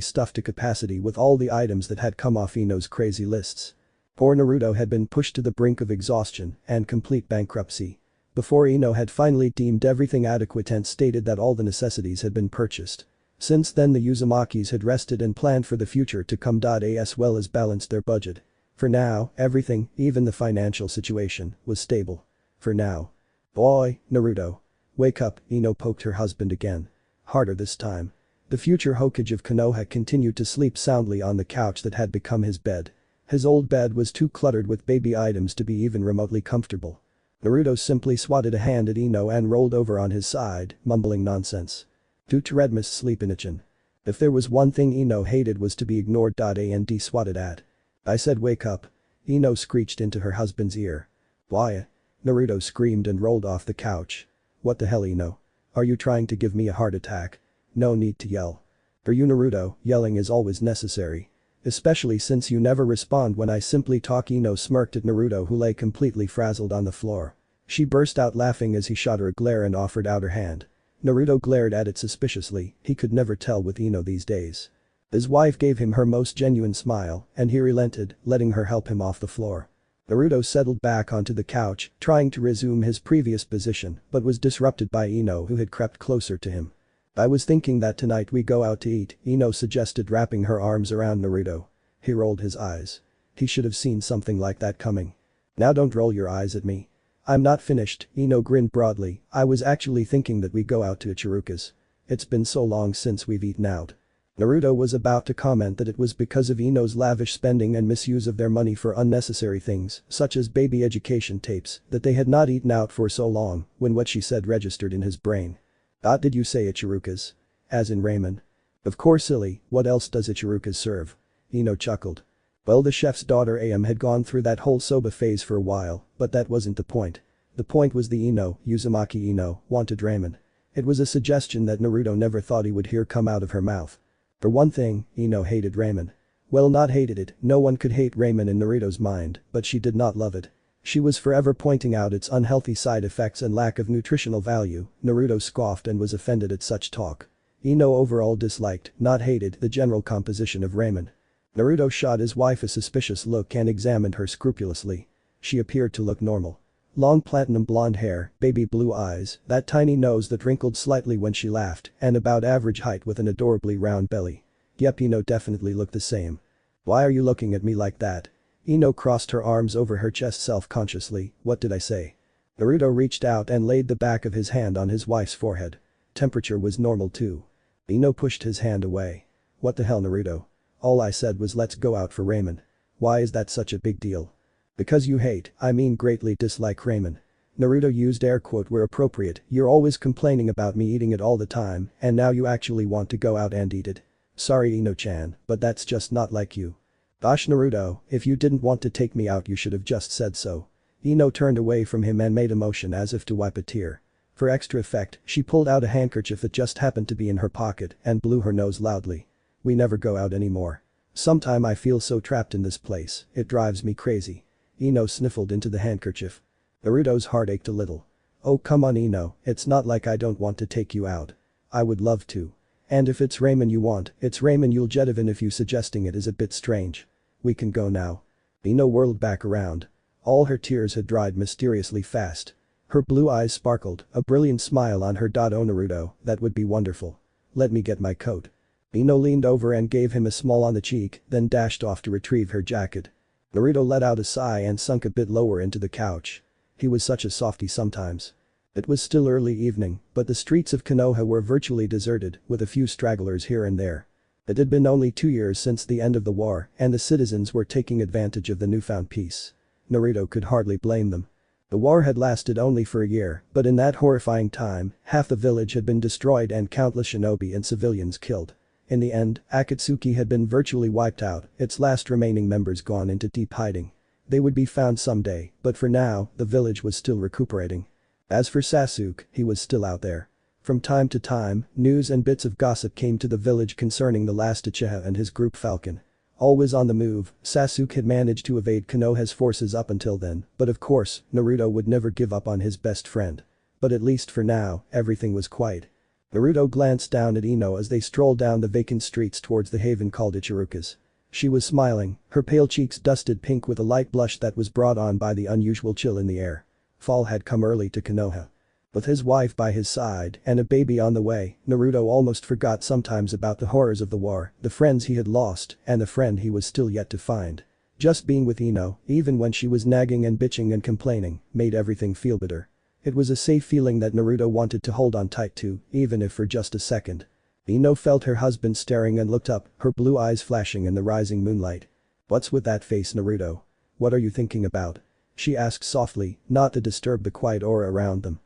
stuffed to capacity with all the items that had come off Ino's crazy lists. Poor Naruto had been pushed to the brink of exhaustion and complete bankruptcy. Before Ino had finally deemed everything adequate and stated that all the necessities had been purchased. Since then the Uzumakis had rested and planned for the future to come. As well as balanced their budget. For now, everything, even the financial situation, was stable. For now. "Boy, Naruto. Wake up," Ino poked her husband again. Harder this time. The future Hokage of Konoha continued to sleep soundly on the couch that had become his bed. His old bed was too cluttered with baby items to be even remotely comfortable. Naruto simply swatted a hand at Ino and rolled over on his side, mumbling nonsense. "Due to Redmus sleepinachin." If there was one thing Ino hated was to be ignored. And swatted at. "I said wake up." Ino screeched into her husband's ear. "Why?" Naruto screamed and rolled off the couch. "What the hell, Ino? Are you trying to give me a heart attack? No need to yell. For you, Naruto, yelling is always necessary. Especially since you never respond when I simply talk." Ino smirked at Naruto, who lay completely frazzled on the floor. She burst out laughing as he shot her a glare and offered out her hand. Naruto glared at it suspiciously, he could never tell with Ino these days. His wife gave him her most genuine smile, and he relented, letting her help him off the floor. Naruto settled back onto the couch, trying to resume his previous position, but was disrupted by Ino, who had crept closer to him. "I was thinking that tonight we go out to eat," Ino suggested, wrapping her arms around Naruto. He rolled his eyes. He should have seen something like that coming. "Now don't roll your eyes at me. I'm not finished," Ino grinned broadly. "I was actually thinking that we go out to Ichiruka's. It's been so long since we've eaten out." Naruto was about to comment that it was because of Ino's lavish spending and misuse of their money for unnecessary things, such as baby education tapes, that they had not eaten out for so long, when what she said registered in his brain. "Did you say Ichiruka's? As in ramen?" "Of course, silly, what else does Ichiruka's serve?" Ino chuckled. Well, the chef's daughter Am had gone through that whole soba phase for a while, but that wasn't the point. The point was the Uzumaki Ino, wanted ramen. It was a suggestion that Naruto never thought he would hear come out of her mouth. For one thing, Ino hated ramen. Well, not hated it, no one could hate ramen in Naruto's mind, but she did not love it. She was forever pointing out its unhealthy side effects and lack of nutritional value. Naruto scoffed and was offended at such talk. Ino overall disliked, not hated, the general composition of ramen. Naruto shot his wife a suspicious look and examined her scrupulously. She appeared to look normal. Long platinum blonde hair, baby blue eyes, that tiny nose that wrinkled slightly when she laughed, and about average height with an adorably round belly. Yep, Ino definitely looked the same. "Why are you looking at me like that?" Ino crossed her arms over her chest self-consciously. "What did I say?" Naruto reached out and laid the back of his hand on his wife's forehead. Temperature was normal too. Ino pushed his hand away. "What the hell, Naruto? All I said was let's go out for ramen. Why is that such a big deal?" "Because you hate, I mean greatly dislike ramen." Naruto used air quote where appropriate. "You're always complaining about me eating it all the time, and now you actually want to go out and eat it. Sorry, Ino-chan, but that's just not like you." "Gosh, Naruto, if you didn't want to take me out you should have just said so." Ino turned away from him and made a motion as if to wipe a tear. For extra effect, she pulled out a handkerchief that just happened to be in her pocket and blew her nose loudly. "We never go out anymore. Sometime I feel so trapped in this place, it drives me crazy." Ino sniffled into the handkerchief. Naruto's heart ached a little. "Oh come on, Ino, it's not like I don't want to take you out. I would love to. And if it's ramen you want, it's ramen you'll get, even if you suggesting it is a bit strange." We can go now. Ino whirled back around. All her tears had dried mysteriously fast. Her blue eyes sparkled, a brilliant smile on her. Oh Naruto, that would be wonderful. Let me get my coat. Ino leaned over and gave him a small on the cheek, then dashed off to retrieve her jacket. Naruto let out a sigh and sunk a bit lower into the couch. He was such a softie sometimes. It was still early evening, but the streets of Konoha were virtually deserted, with a few stragglers here and there. It had been only 2 years since the end of the war, and the citizens were taking advantage of the newfound peace. Naruto could hardly blame them. The war had lasted only for a year, but in that horrifying time, half the village had been destroyed and countless shinobi and civilians killed. In the end, Akatsuki had been virtually wiped out, its last remaining members gone into deep hiding. They would be found someday, but for now, the village was still recuperating. As for Sasuke, he was still out there. From time to time, news and bits of gossip came to the village concerning the last Uchiha and his group Falcon. Always on the move, Sasuke had managed to evade Konoha's forces up until then, but of course, Naruto would never give up on his best friend. But at least for now, everything was quiet. Naruto glanced down at Ino as they strolled down the vacant streets towards the haven called Ichiruka's. She was smiling, her pale cheeks dusted pink with a light blush that was brought on by the unusual chill in the air. Fall had come early to Konoha. With his wife by his side and a baby on the way, Naruto almost forgot sometimes about the horrors of the war, the friends he had lost, and the friend he was still yet to find. Just being with Ino, even when she was nagging and bitching and complaining, made everything feel better. It was a safe feeling that Naruto wanted to hold on tight to, even if for just a second. Ino felt her husband staring and looked up, her blue eyes flashing in the rising moonlight. "What's with that face, Naruto? What are you thinking about?" she asked softly, not to disturb the quiet aura around them.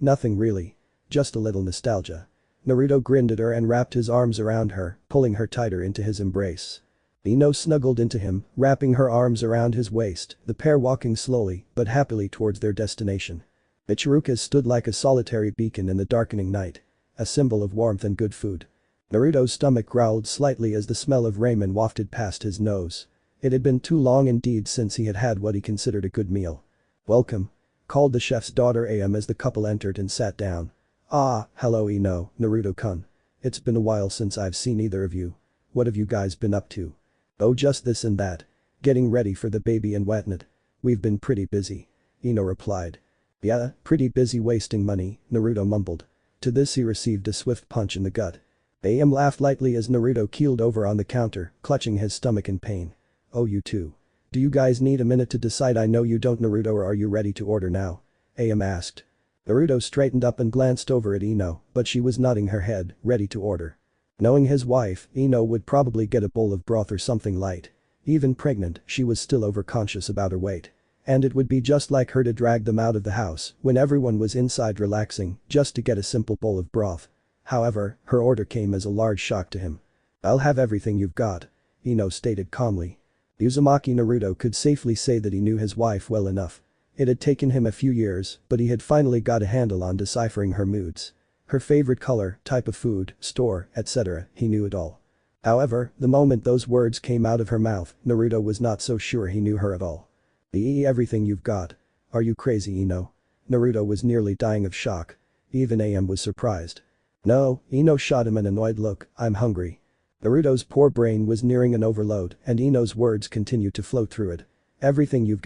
Nothing really. Just a little nostalgia." Naruto grinned at her and wrapped his arms around her, pulling her tighter into his embrace. Ino snuggled into him, wrapping her arms around his waist, the pair walking slowly but happily towards their destination. Ichiruka stood like a solitary beacon in the darkening night. A symbol of warmth and good food. Naruto's stomach growled slightly as the smell of ramen wafted past his nose. It had been too long indeed since he had had what he considered a good meal. "Welcome," called the chef's daughter Am as the couple entered and sat down. "Ah, hello Ino, Naruto-kun. It's been a while since I've seen either of you. What have you guys been up to?" "Oh, just this and that. Getting ready for the baby and whatnot. We've been pretty busy," Ino replied. "Yeah, pretty busy wasting money," Naruto mumbled. To this he received a swift punch in the gut. Am laughed lightly as Naruto keeled over on the counter, clutching his stomach in pain. "Oh, you too. Do you guys need a minute to decide? I know you don't, Naruto, or are you ready to order now?" Am asked. Naruto straightened up and glanced over at Ino, but she was nodding her head, ready to order. Knowing his wife, Ino would probably get a bowl of broth or something light. Even pregnant, she was still overconscious about her weight. And it would be just like her to drag them out of the house when everyone was inside relaxing just to get a simple bowl of broth. However, her order came as a large shock to him. "I'll have everything you've got," Ino stated calmly. Uzumaki Naruto could safely say that he knew his wife well enough. It had taken him a few years, but he had finally got a handle on deciphering her moods. Her favorite color, type of food, store, etc., he knew it all. However, the moment those words came out of her mouth, Naruto was not so sure he knew her at all. Everything you've got. Are you crazy, Ino?" Naruto was nearly dying of shock. Even Am was surprised. "No," Ino shot him an annoyed look, "I'm hungry." Naruto's poor brain was nearing an overload and Ino's words continued to float through it. Everything you've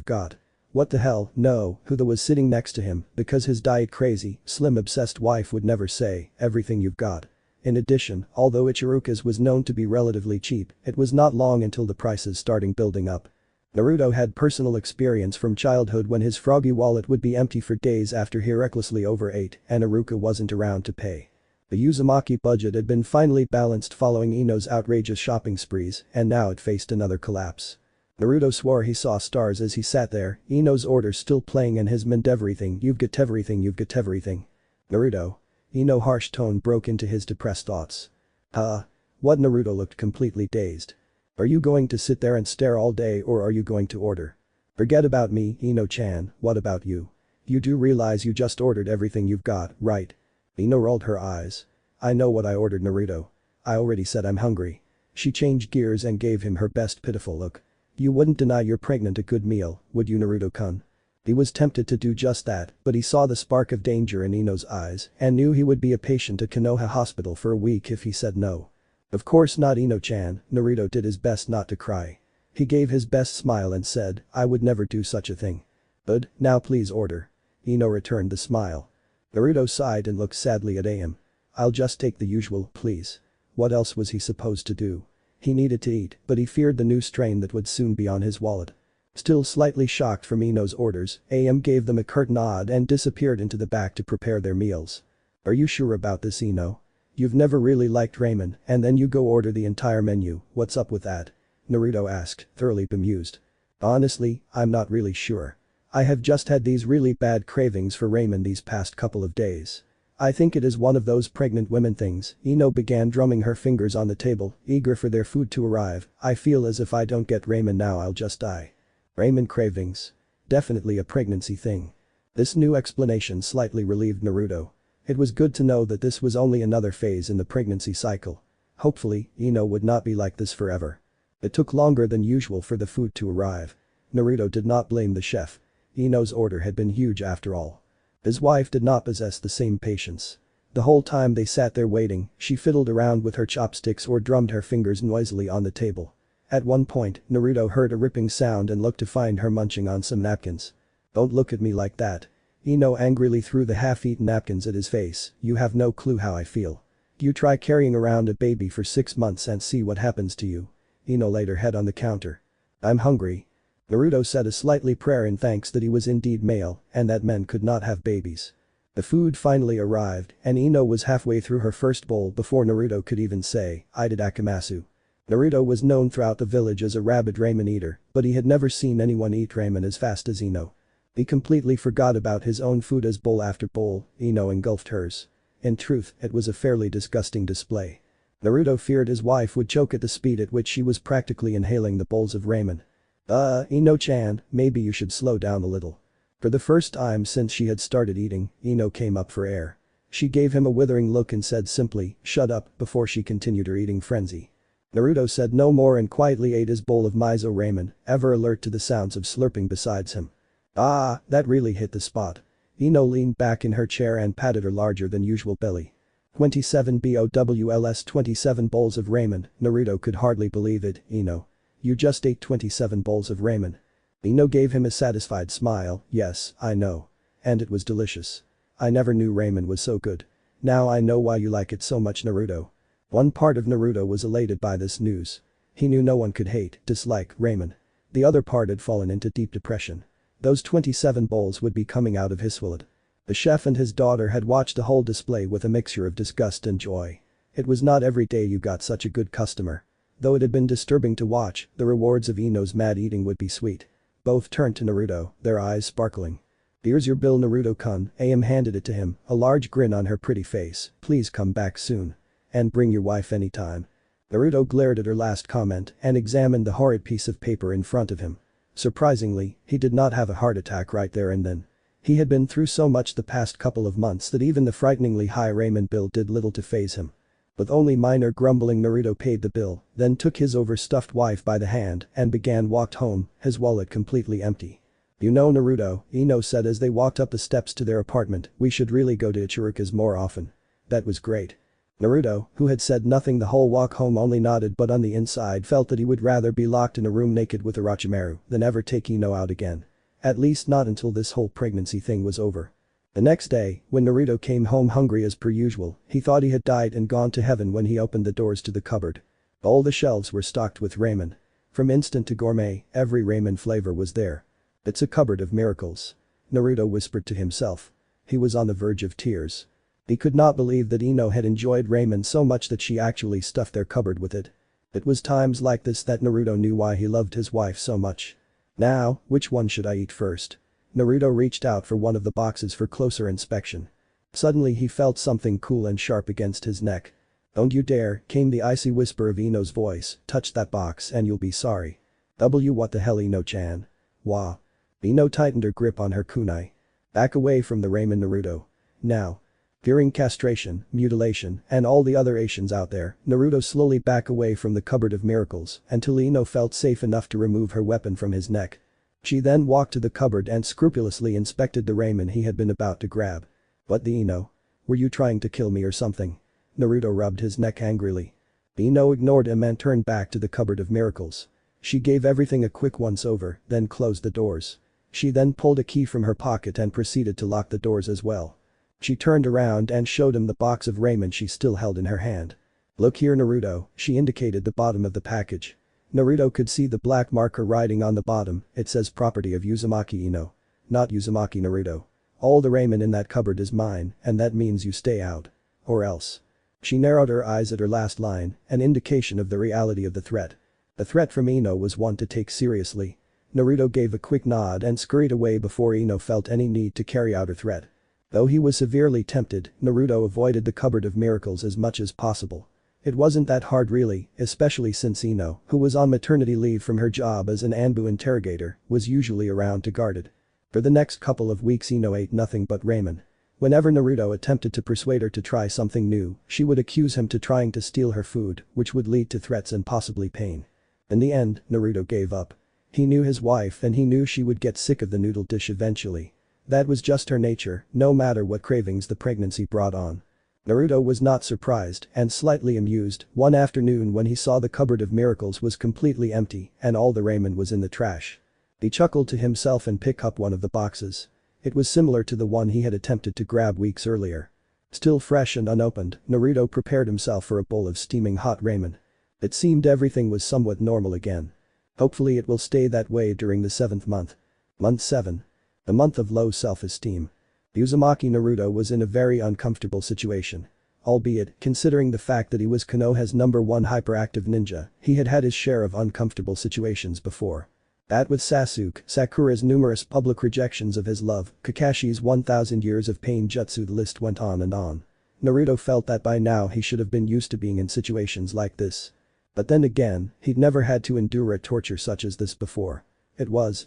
got. What the hell, no, Huda was sitting next to him because his diet crazy, slim obsessed wife would never say, "everything you've got." In addition, although Ichiruka's was known to be relatively cheap, it was not long until the prices starting building up. Naruto had personal experience from childhood when his froggy wallet would be empty for days after he recklessly overate and Iruka wasn't around to pay. The Uzumaki budget had been finally balanced following Ino's outrageous shopping sprees and now it faced another collapse. Naruto swore he saw stars as he sat there, Ino's order still playing and his mind everything you've got everything. "Naruto." Ino's harsh tone broke into his depressed thoughts. What? Naruto looked completely dazed. "Are you going to sit there and stare all day or are you going to order?" "Forget about me, Ino-chan, what about you? You do realize you just ordered everything you've got, right?" Ino rolled her eyes. "I know what I ordered, Naruto. I already said I'm hungry." She changed gears and gave him her best pitiful look. "You wouldn't deny you're pregnant a good meal, would you, Naruto-kun?" He was tempted to do just that, but he saw the spark of danger in Ino's eyes and knew he would be a patient at Konoha Hospital for a week if he said no. Of course not, Ino-chan. Naruto did his best not to cry. He gave his best smile and said, I would never do such a thing. But, now please order. Ino returned the smile. Naruto sighed and looked sadly at Am. I'll just take the usual, please. What else was he supposed to do? He needed to eat, but he feared the new strain that would soon be on his wallet. Still slightly shocked from Ino's orders, Am gave them a curt nod and disappeared into the back to prepare their meals. Are you sure about this, Ino? You've never really liked ramen, and then you go order the entire menu, what's up with that? Naruto asked, thoroughly bemused. Honestly, I'm not really sure. I have just had these really bad cravings for ramen these past couple of days. I think it is one of those pregnant women things. Ino began drumming her fingers on the table, eager for their food to arrive. I feel as if I don't get ramen now I'll just die. Ramen cravings. Definitely a pregnancy thing. This new explanation slightly relieved Naruto. It was good to know that this was only another phase in the pregnancy cycle. Hopefully, Ino would not be like this forever. It took longer than usual for the food to arrive. Naruto did not blame the chef. Ino's order had been huge after all. His wife did not possess the same patience. The whole time they sat there waiting, she fiddled around with her chopsticks or drummed her fingers noisily on the table. At one point, Naruto heard a ripping sound and looked to find her munching on some napkins. Don't look at me like that. Ino angrily threw the half-eaten napkins at his face. You have no clue how I feel. You try carrying around a baby for 6 months and see what happens to you. Ino laid her head on the counter. I'm hungry. Naruto said a slightly prayer in thanks that he was indeed male and that men could not have babies. The food finally arrived and Ino was halfway through her first bowl before Naruto could even say, I did Akamasu. Naruto was known throughout the village as a rabid ramen eater, but he had never seen anyone eat ramen as fast as Ino. He completely forgot about his own food as bowl after bowl, Ino engulfed hers. In truth, it was a fairly disgusting display. Naruto feared his wife would choke at the speed at which she was practically inhaling the bowls of ramen. Ino-chan, maybe you should slow down a little. For the first time since she had started eating, Ino came up for air. She gave him a withering look and said simply, shut up, before she continued her eating frenzy. Naruto said no more and quietly ate his bowl of miso ramen, ever alert to the sounds of slurping besides him. Ah, that really hit the spot. Ino leaned back in her chair and patted her larger than usual belly. 27 BOWLS 27 bowls of ramen, Naruto could hardly believe it, Ino. You just ate 27 bowls of ramen. Ino gave him a satisfied smile, yes, I know. And it was delicious. I never knew ramen was so good. Now I know why you like it so much, Naruto. One part of Naruto was elated by this news. He knew no one could dislike ramen. The other part had fallen into deep depression. Those 27 bowls would be coming out of his wallet. The chef and his daughter had watched the whole display with a mixture of disgust and joy. It was not every day you got such a good customer. Though it had been disturbing to watch, the rewards of Ino's mad eating would be sweet. Both turned to Naruto, their eyes sparkling. Here's your bill, Naruto-kun. Am handed it to him, a large grin on her pretty face. Please come back soon. And bring your wife anytime. Naruto glared at her last comment and examined the horrid piece of paper in front of him. Surprisingly, he did not have a heart attack right there and then. He had been through so much the past couple of months that even the frighteningly high ramen bill did little to faze him. With only minor grumbling, Naruto paid the bill, then took his overstuffed wife by the hand and walked home, his wallet completely empty. You know, Naruto, Ino said as they walked up the steps to their apartment, we should really go to Ichiruka's more often. That was great. Naruto, who had said nothing the whole walk home, only nodded, but on the inside felt that he would rather be locked in a room naked with Orochimaru than ever take Ino out again. At least not until this whole pregnancy thing was over. The next day, when Naruto came home hungry as per usual, he thought he had died and gone to heaven when he opened the doors to the cupboard. All the shelves were stocked with ramen. From instant to gourmet, every ramen flavor was there. It's a cupboard of miracles. Naruto whispered to himself. He was on the verge of tears. He could not believe that Ino had enjoyed ramen so much that she actually stuffed their cupboard with it. It was times like this that Naruto knew why he loved his wife so much. Now, which one should I eat first? Naruto reached out for one of the boxes for closer inspection. Suddenly he felt something cool and sharp against his neck. Don't you dare, came the icy whisper of Ino's voice, touch that box and you'll be sorry. What the hell, Ino-chan? Wah. Ino tightened her grip on her kunai. Back away from the ramen, Naruto. Now. Fearing castration, mutilation, and all the other Asians out there, Naruto slowly back away from the cupboard of miracles until Ino felt safe enough to remove her weapon from his neck. She then walked to the cupboard and scrupulously inspected the ramen he had been about to grab. What the Ino? Were you trying to kill me or something? Naruto rubbed his neck angrily. Ino ignored him and turned back to the cupboard of miracles. She gave everything a quick once-over, then closed the doors. She then pulled a key from her pocket and proceeded to lock the doors as well. She turned around and showed him the box of raiment she still held in her hand. "Look here, Naruto," she indicated the bottom of the package. Naruto could see the black marker writing on the bottom. "It says property of Uzumaki Ino. Not Uzumaki Naruto. All the raiment in that cupboard is mine, and that means you stay out. Or else." She narrowed her eyes at her last line, an indication of the reality of the threat. The threat from Ino was one to take seriously. Naruto gave a quick nod and scurried away before Ino felt any need to carry out her threat. Though he was severely tempted, Naruto avoided the cupboard of miracles as much as possible. It wasn't that hard really, especially since Ino, who was on maternity leave from her job as an Anbu interrogator, was usually around to guard it. For the next couple of weeks Ino ate nothing but ramen. Whenever Naruto attempted to persuade her to try something new, she would accuse him to trying to steal her food, which would lead to threats and possibly pain. In the end, Naruto gave up. He knew his wife and he knew she would get sick of the noodle dish eventually. That was just her nature, no matter what cravings the pregnancy brought on. Naruto was not surprised and slightly amused one afternoon when he saw the cupboard of miracles was completely empty and all the ramen was in the trash. He chuckled to himself and picked up one of the boxes. It was similar to the one he had attempted to grab weeks earlier. Still fresh and unopened, Naruto prepared himself for a bowl of steaming hot ramen. It seemed everything was somewhat normal again. Hopefully it will stay that way during the 7th month. Month 7. The month of low self-esteem. Uzumaki Naruto was in a very uncomfortable situation. Albeit, considering the fact that he was Konoha's #1 hyperactive ninja, he had had his share of uncomfortable situations before. That with Sasuke, Sakura's numerous public rejections of his love, Kakashi's 1000 years of pain jutsu, the list went on and on. Naruto felt that by now he should have been used to being in situations like this. But then again, he'd never had to endure a torture such as this before. It was.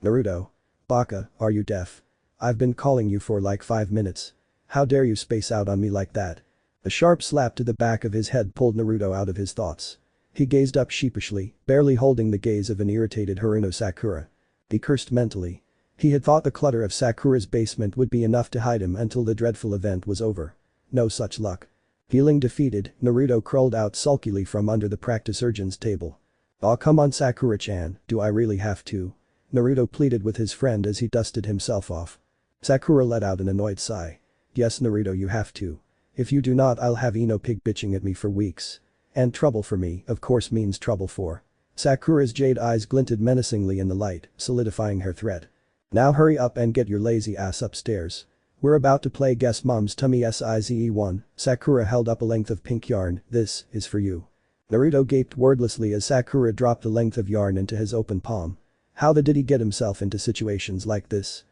Naruto. Baka, are you deaf? I've been calling you for like 5 minutes. How dare you space out on me like that? A sharp slap to the back of his head pulled Naruto out of his thoughts. He gazed up sheepishly, barely holding the gaze of an irritated Haruno Sakura. He cursed mentally. He had thought the clutter of Sakura's basement would be enough to hide him until the dreadful event was over. No such luck. Feeling defeated, Naruto crawled out sulkily from under the practice urgent's table. "Aw, come on Sakura-chan, do I really have to?" Naruto pleaded with his friend as he dusted himself off. Sakura let out an annoyed sigh. "Yes Naruto, you have to. If you do not, I'll have Ino pig bitching at me for weeks. And trouble for me, of course, means trouble for." Sakura's jade eyes glinted menacingly in the light, solidifying her threat. "Now hurry up and get your lazy ass upstairs. We're about to play Guess Mom's Tummy Size-1. Sakura held up a length of pink yarn. "This is for you." Naruto gaped wordlessly as Sakura dropped the length of yarn into his open palm. How did he get himself into situations like this?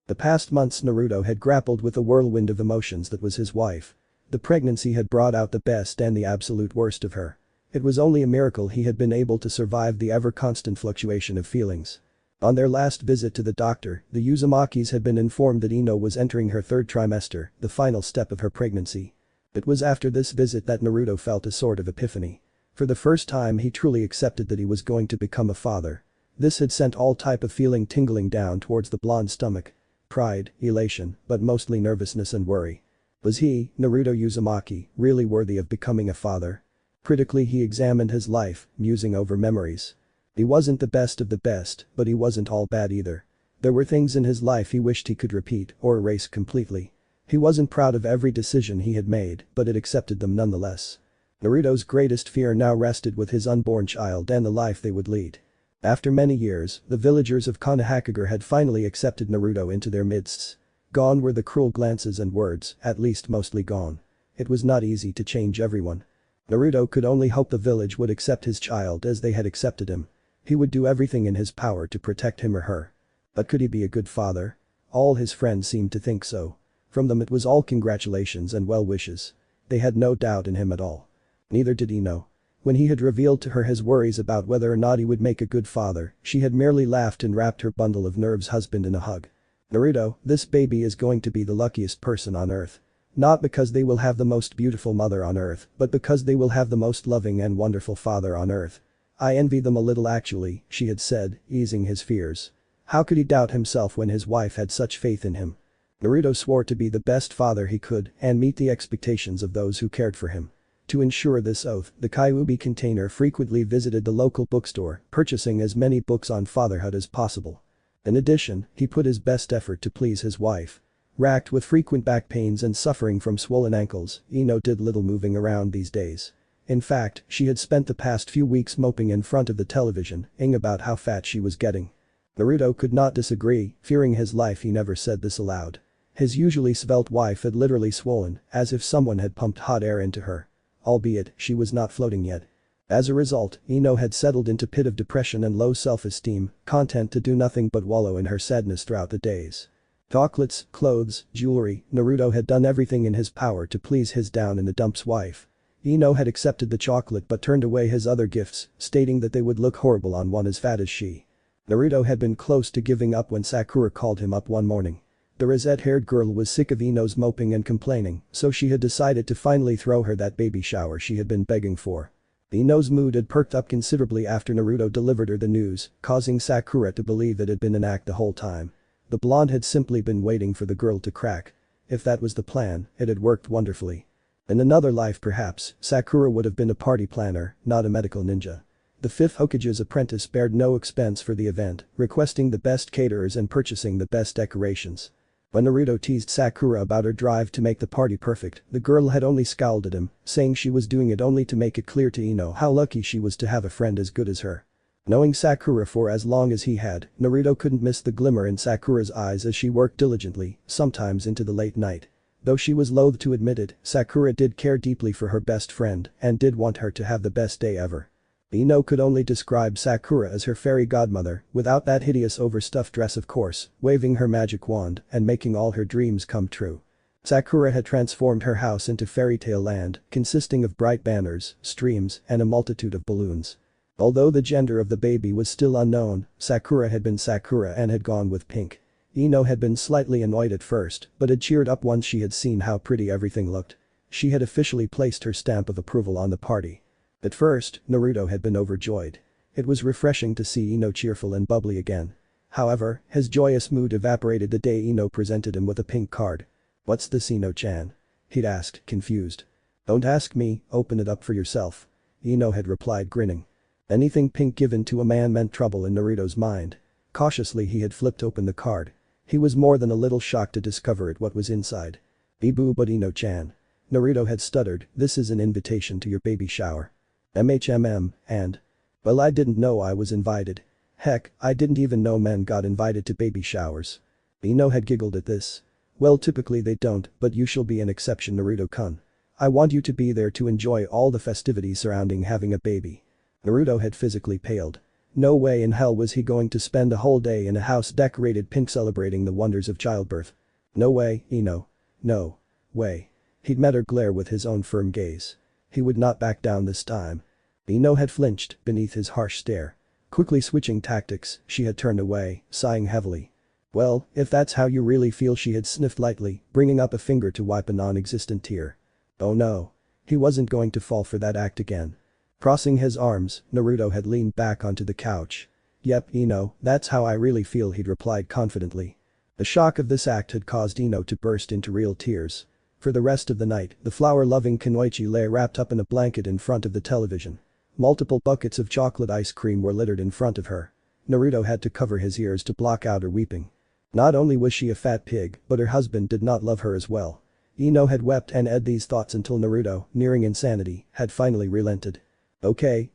The past months Naruto had grappled with a whirlwind of emotions that was his wife. The pregnancy had brought out the best and the absolute worst of her. It was only a miracle he had been able to survive the ever-constant fluctuation of feelings. On their last visit to the doctor, the Uzumakis had been informed that Ino was entering her 3rd trimester, the final step of her pregnancy. It was after this visit that Naruto felt a sort of epiphany. For the first time he truly accepted that he was going to become a father. This had sent all type of feeling tingling down towards the blonde stomach. Pride, elation, but mostly nervousness and worry. Was he, Naruto Uzumaki, really worthy of becoming a father? Critically he examined his life, musing over memories. He wasn't the best of the best, but he wasn't all bad either. There were things in his life he wished he could repeat or erase completely. He wasn't proud of every decision he had made, but had accepted them nonetheless. Naruto's greatest fear now rested with his unborn child and the life they would lead. After many years, the villagers of Konohakagure had finally accepted Naruto into their midst. Gone were the cruel glances and words, at least mostly gone. It was not easy to change everyone. Naruto could only hope the village would accept his child as they had accepted him. He would do everything in his power to protect him or her. But could he be a good father? All his friends seemed to think so. From them it was all congratulations and well wishes. They had no doubt in him at all. Neither did Ino. When he had revealed to her his worries about whether or not he would make a good father, she had merely laughed and wrapped her bundle of nerves husband in a hug. "Naruto, this baby is going to be the luckiest person on earth. Not because they will have the most beautiful mother on earth, but because they will have the most loving and wonderful father on earth. I envy them a little actually," she had said, easing his fears. How could he doubt himself when his wife had such faith in him? Naruto swore to be the best father he could and meet the expectations of those who cared for him. To ensure this oath, the Kyuubi container frequently visited the local bookstore, purchasing as many books on fatherhood as possible. In addition, he put his best effort to please his wife. Racked with frequent back pains and suffering from swollen ankles, Ino did little moving around these days. In fact, she had spent the past few weeks moping in front of the television, ing about how fat she was getting. Naruto could not disagree, fearing his life he never said this aloud. His usually svelte wife had literally swollen, as if someone had pumped hot air into her. Albeit, she was not floating yet. As a result, Ino had settled into pit of depression and low self-esteem, content to do nothing but wallow in her sadness throughout the days. Chocolates, clothes, jewelry, Naruto had done everything in his power to please his down-in-the-dumps wife. Ino had accepted the chocolate but turned away his other gifts, stating that they would look horrible on one as fat as she. Naruto had been close to giving up when Sakura called him up one morning. The rosette-haired girl was sick of Ino's moping and complaining, so she had decided to finally throw her that baby shower she had been begging for. Ino's mood had perked up considerably after Naruto delivered her the news, causing Sakura to believe it had been an act the whole time. The blonde had simply been waiting for the girl to crack. If that was the plan, it had worked wonderfully. In another life perhaps, Sakura would have been a party planner, not a medical ninja. The fifth Hokage's apprentice spared no expense for the event, requesting the best caterers and purchasing the best decorations. When Naruto teased Sakura about her drive to make the party perfect, the girl had only scowled at him, saying she was doing it only to make it clear to Ino how lucky she was to have a friend as good as her. Knowing Sakura for as long as he had, Naruto couldn't miss the glimmer in Sakura's eyes as she worked diligently, sometimes into the late night. Though she was loath to admit it, Sakura did care deeply for her best friend and did want her to have the best day ever. Ino could only describe Sakura as her fairy godmother, without that hideous overstuffed dress of course, waving her magic wand and making all her dreams come true. Sakura had transformed her house into fairy tale land, consisting of bright banners, streams, and a multitude of balloons. Although the gender of the baby was still unknown, Sakura had been Sakura and had gone with pink. Ino had been slightly annoyed at first, but had cheered up once she had seen how pretty everything looked. She had officially placed her stamp of approval on the party. At first, Naruto had been overjoyed. It was refreshing to see Ino cheerful and bubbly again. However, his joyous mood evaporated the day Ino presented him with a pink card. "What's this, Ino-chan?" he'd asked, confused. "Don't ask me, open it up for yourself." Ino had replied, grinning. Anything pink given to a man meant trouble in Naruto's mind. Cautiously he had flipped open the card. He was more than a little shocked to discover what was inside. "Boo but Ino-chan." Naruto had stuttered, "This is an invitation to your baby shower." And? Well, I didn't know I was invited. Heck, I didn't even know men got invited to baby showers. Ino had giggled at this. "Well, typically they don't, but you shall be an exception, Naruto-kun. I want you to be there to enjoy all the festivities surrounding having a baby." Naruto had physically paled. No way in hell was he going to spend a whole day in a house decorated pink celebrating the wonders of childbirth. "No way, Ino. No. Way." He'd met her glare with his own firm gaze. He would not back down this time. Ino had flinched beneath his harsh stare. Quickly switching tactics, she had turned away, sighing heavily. "Well, if that's how you really feel," she had sniffed lightly, bringing up a finger to wipe a non-existent tear. Oh no. He wasn't going to fall for that act again. Crossing his arms, Naruto had leaned back onto the couch. "Yep, Ino, that's how I really feel," he'd replied confidently. The shock of this act had caused Ino to burst into real tears. For the rest of the night, the flower-loving Kunoichi lay wrapped up in a blanket in front of the television. Multiple buckets of chocolate ice cream were littered in front of her. Naruto had to cover his ears to block out her weeping. Not only was she a fat pig, but her husband did not love her as well. Ino had wept and ed these thoughts until Naruto, nearing insanity, had finally relented. Okay.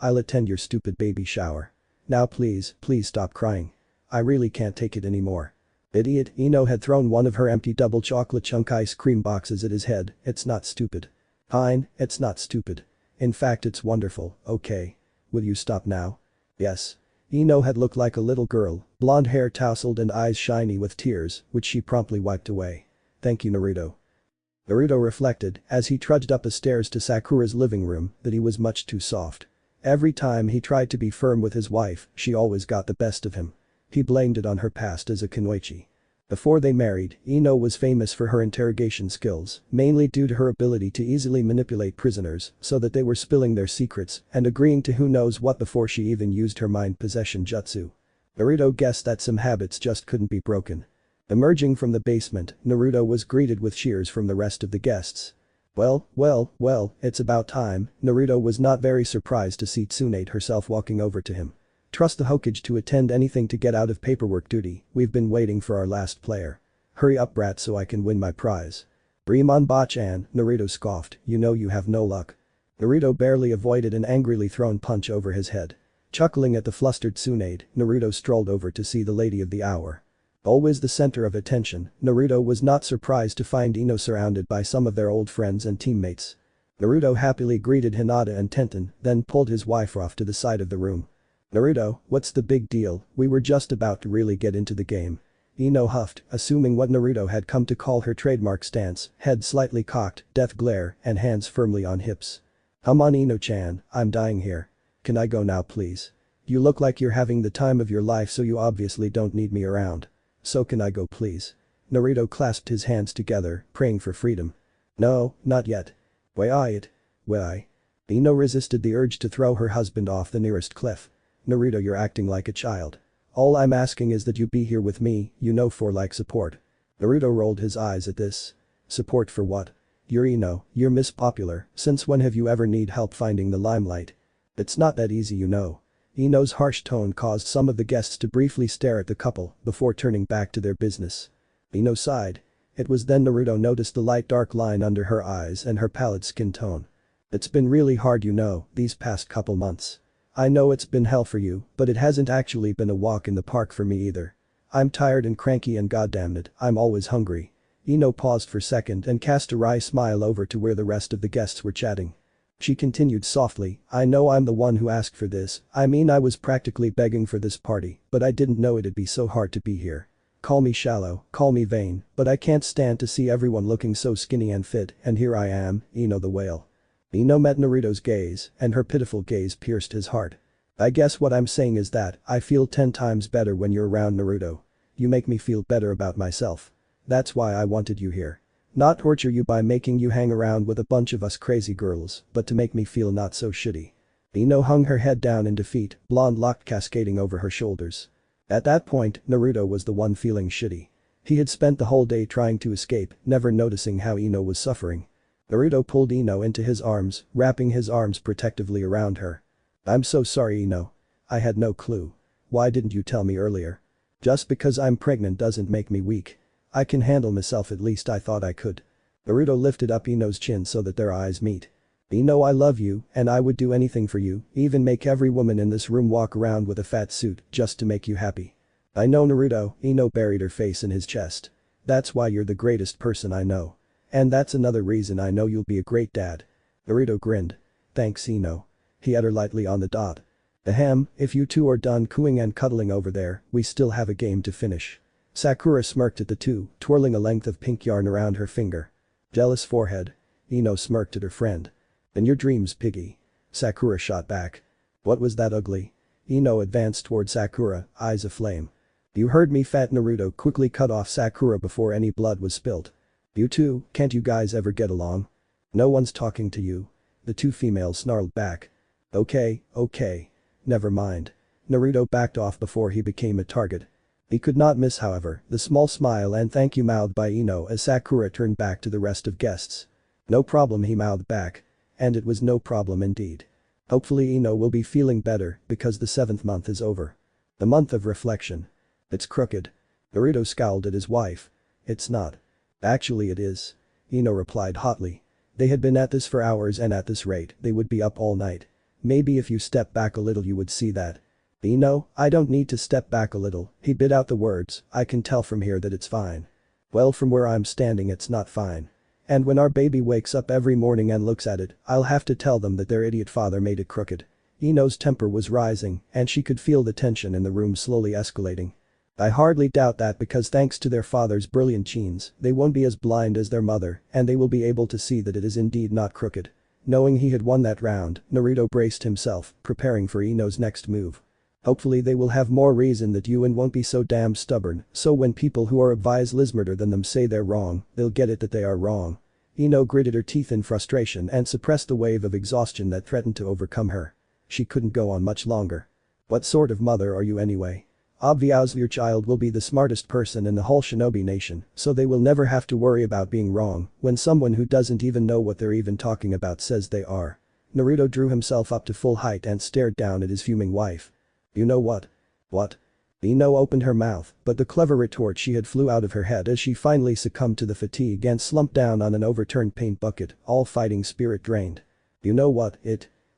I'll attend your stupid baby shower. Now please stop crying. I really can't take it anymore." "Idiot," Ino had thrown one of her empty double chocolate chunk ice cream boxes at his head. "It's not stupid. Fine, it's not stupid. In fact, it's wonderful, okay? Will you stop now?" "Yes." Ino had looked like a little girl, blonde hair tousled and eyes shiny with tears, which she promptly wiped away. "Thank you, Naruto." Naruto reflected, as he trudged up the stairs to Sakura's living room, that he was much too soft. Every time he tried to be firm with his wife, she always got the best of him. He blamed it on her past as a kunoichi. Before they married, Ino was famous for her interrogation skills, mainly due to her ability to easily manipulate prisoners so that they were spilling their secrets and agreeing to who knows what before she even used her mind possession jutsu. Naruto guessed that some habits just couldn't be broken. Emerging from the basement, Naruto was greeted with cheers from the rest of the guests. Well, it's about time. Naruto was not very surprised to see Tsunade herself walking over to him. Trust the Hokage to attend anything to get out of paperwork duty, we've been waiting for our last player. Hurry up brat so I can win my prize. Bremonbachan, Naruto scoffed, you know you have no luck. Naruto barely avoided an angrily thrown punch over his head. Chuckling at the flustered Tsunade, Naruto strolled over to see the lady of the hour. Always the center of attention, Naruto was not surprised to find Ino surrounded by some of their old friends and teammates. Naruto happily greeted Hinata and Tenten, then pulled his wife off to the side of the room. Naruto, what's the big deal, we were just about to really get into the game. Ino huffed, assuming what Naruto had come to call her trademark stance, head slightly cocked, death glare, and hands firmly on hips. Come on Ino-chan, I'm dying here. Can I go now please? You look like you're having the time of your life so you obviously don't need me around. So can I go please? Naruto clasped his hands together, praying for freedom. No, not yet. Wait. Ino resisted the urge to throw her husband off the nearest cliff. Naruto, you're acting like a child. All I'm asking is that you be here with me, you know, for like support. Naruto rolled his eyes at this. Support for what? You're Ino, you're Miss Popular, since when have you ever need help finding the limelight? It's not that easy you know. Ino's harsh tone caused some of the guests to briefly stare at the couple before turning back to their business. Ino sighed. It was then Naruto noticed the light dark line under her eyes and her pallid skin tone. It's been really hard you know, these past couple months. I know it's been hell for you, but it hasn't actually been a walk in the park for me either. I'm tired and cranky and goddammit, I'm always hungry. Ino paused for a second and cast a wry smile over to where the rest of the guests were chatting. She continued softly, I know I'm the one who asked for this, I mean I was practically begging for this party, but I didn't know it'd be so hard to be here. Call me shallow, call me vain, but I can't stand to see everyone looking so skinny and fit, and here I am, Ino the whale. Ino met Naruto's gaze, and her pitiful gaze pierced his heart. I guess what I'm saying is that I feel 10 times better when you're around Naruto. You make me feel better about myself. That's why I wanted you here. Not torture you by making you hang around with a bunch of us crazy girls, but to make me feel not so shitty. Ino hung her head down in defeat, blonde lock cascading over her shoulders. At that point, Naruto was the one feeling shitty. He had spent the whole day trying to escape, never noticing how Ino was suffering. Naruto pulled Ino into his arms, wrapping his arms protectively around her. I'm so sorry Ino. I had no clue. Why didn't you tell me earlier? Just because I'm pregnant doesn't make me weak. I can handle myself, at least I thought I could. Naruto lifted up Ino's chin so that their eyes meet. Ino, I love you, and I would do anything for you, even make every woman in this room walk around with a fat suit just to make you happy. I know Naruto, Ino buried her face in his chest. That's why you're the greatest person I know. And that's another reason I know you'll be a great dad. Naruto grinned. Thanks Ino. He had her lightly on the dot. Ahem, if you two are done cooing and cuddling over there, we still have a game to finish. Sakura smirked at the two, twirling a length of pink yarn around her finger. Jealous forehead. Ino smirked at her friend. In your dreams piggy. Sakura shot back. What was that ugly? Ino advanced toward Sakura, eyes aflame. You heard me fat. Naruto quickly cut off Sakura before any blood was spilt. You two, can't you guys ever get along? No one's talking to you. The two females snarled back. Okay. Never mind. Naruto backed off before he became a target. He could not miss however, the small smile and thank you mouthed by Ino as Sakura turned back to the rest of guests. No problem he mouthed back. And it was no problem indeed. Hopefully Ino will be feeling better because the 7th month is over. The month of reflection. It's crooked. Naruto scowled at his wife. It's not. Actually it is. Ino replied hotly. They had been at this for hours and at this rate they would be up all night. Maybe if you step back a little you would see that. Ino, I don't need to step back a little, he bit out the words, I can tell from here that it's fine. Well, from where I'm standing it's not fine. And when our baby wakes up every morning and looks at it, I'll have to tell them that their idiot father made it crooked. Ino's temper was rising, and she could feel the tension in the room slowly escalating. I hardly doubt that because thanks to their father's brilliant genes, they won't be as blind as their mother, and they will be able to see that it is indeed not crooked. Knowing he had won that round, Naruto braced himself, preparing for Ino's next move. Hopefully they will have more reason that you and won't be so damn stubborn, so when people who are wise lismarter than them say they're wrong, they'll get it that they are wrong. Ino gritted her teeth in frustration and suppressed the wave of exhaustion that threatened to overcome her. She couldn't go on much longer. What sort of mother are you anyway? Obviously your child will be the smartest person in the whole shinobi nation, so they will never have to worry about being wrong when someone who doesn't even know what they're even talking about says they are. Naruto drew himself up to full height and stared down at his fuming wife. You know what? What? Ino opened her mouth, but the clever retort she had flew out of her head as she finally succumbed to the fatigue and slumped down on an overturned paint bucket, all fighting spirit drained. You know what,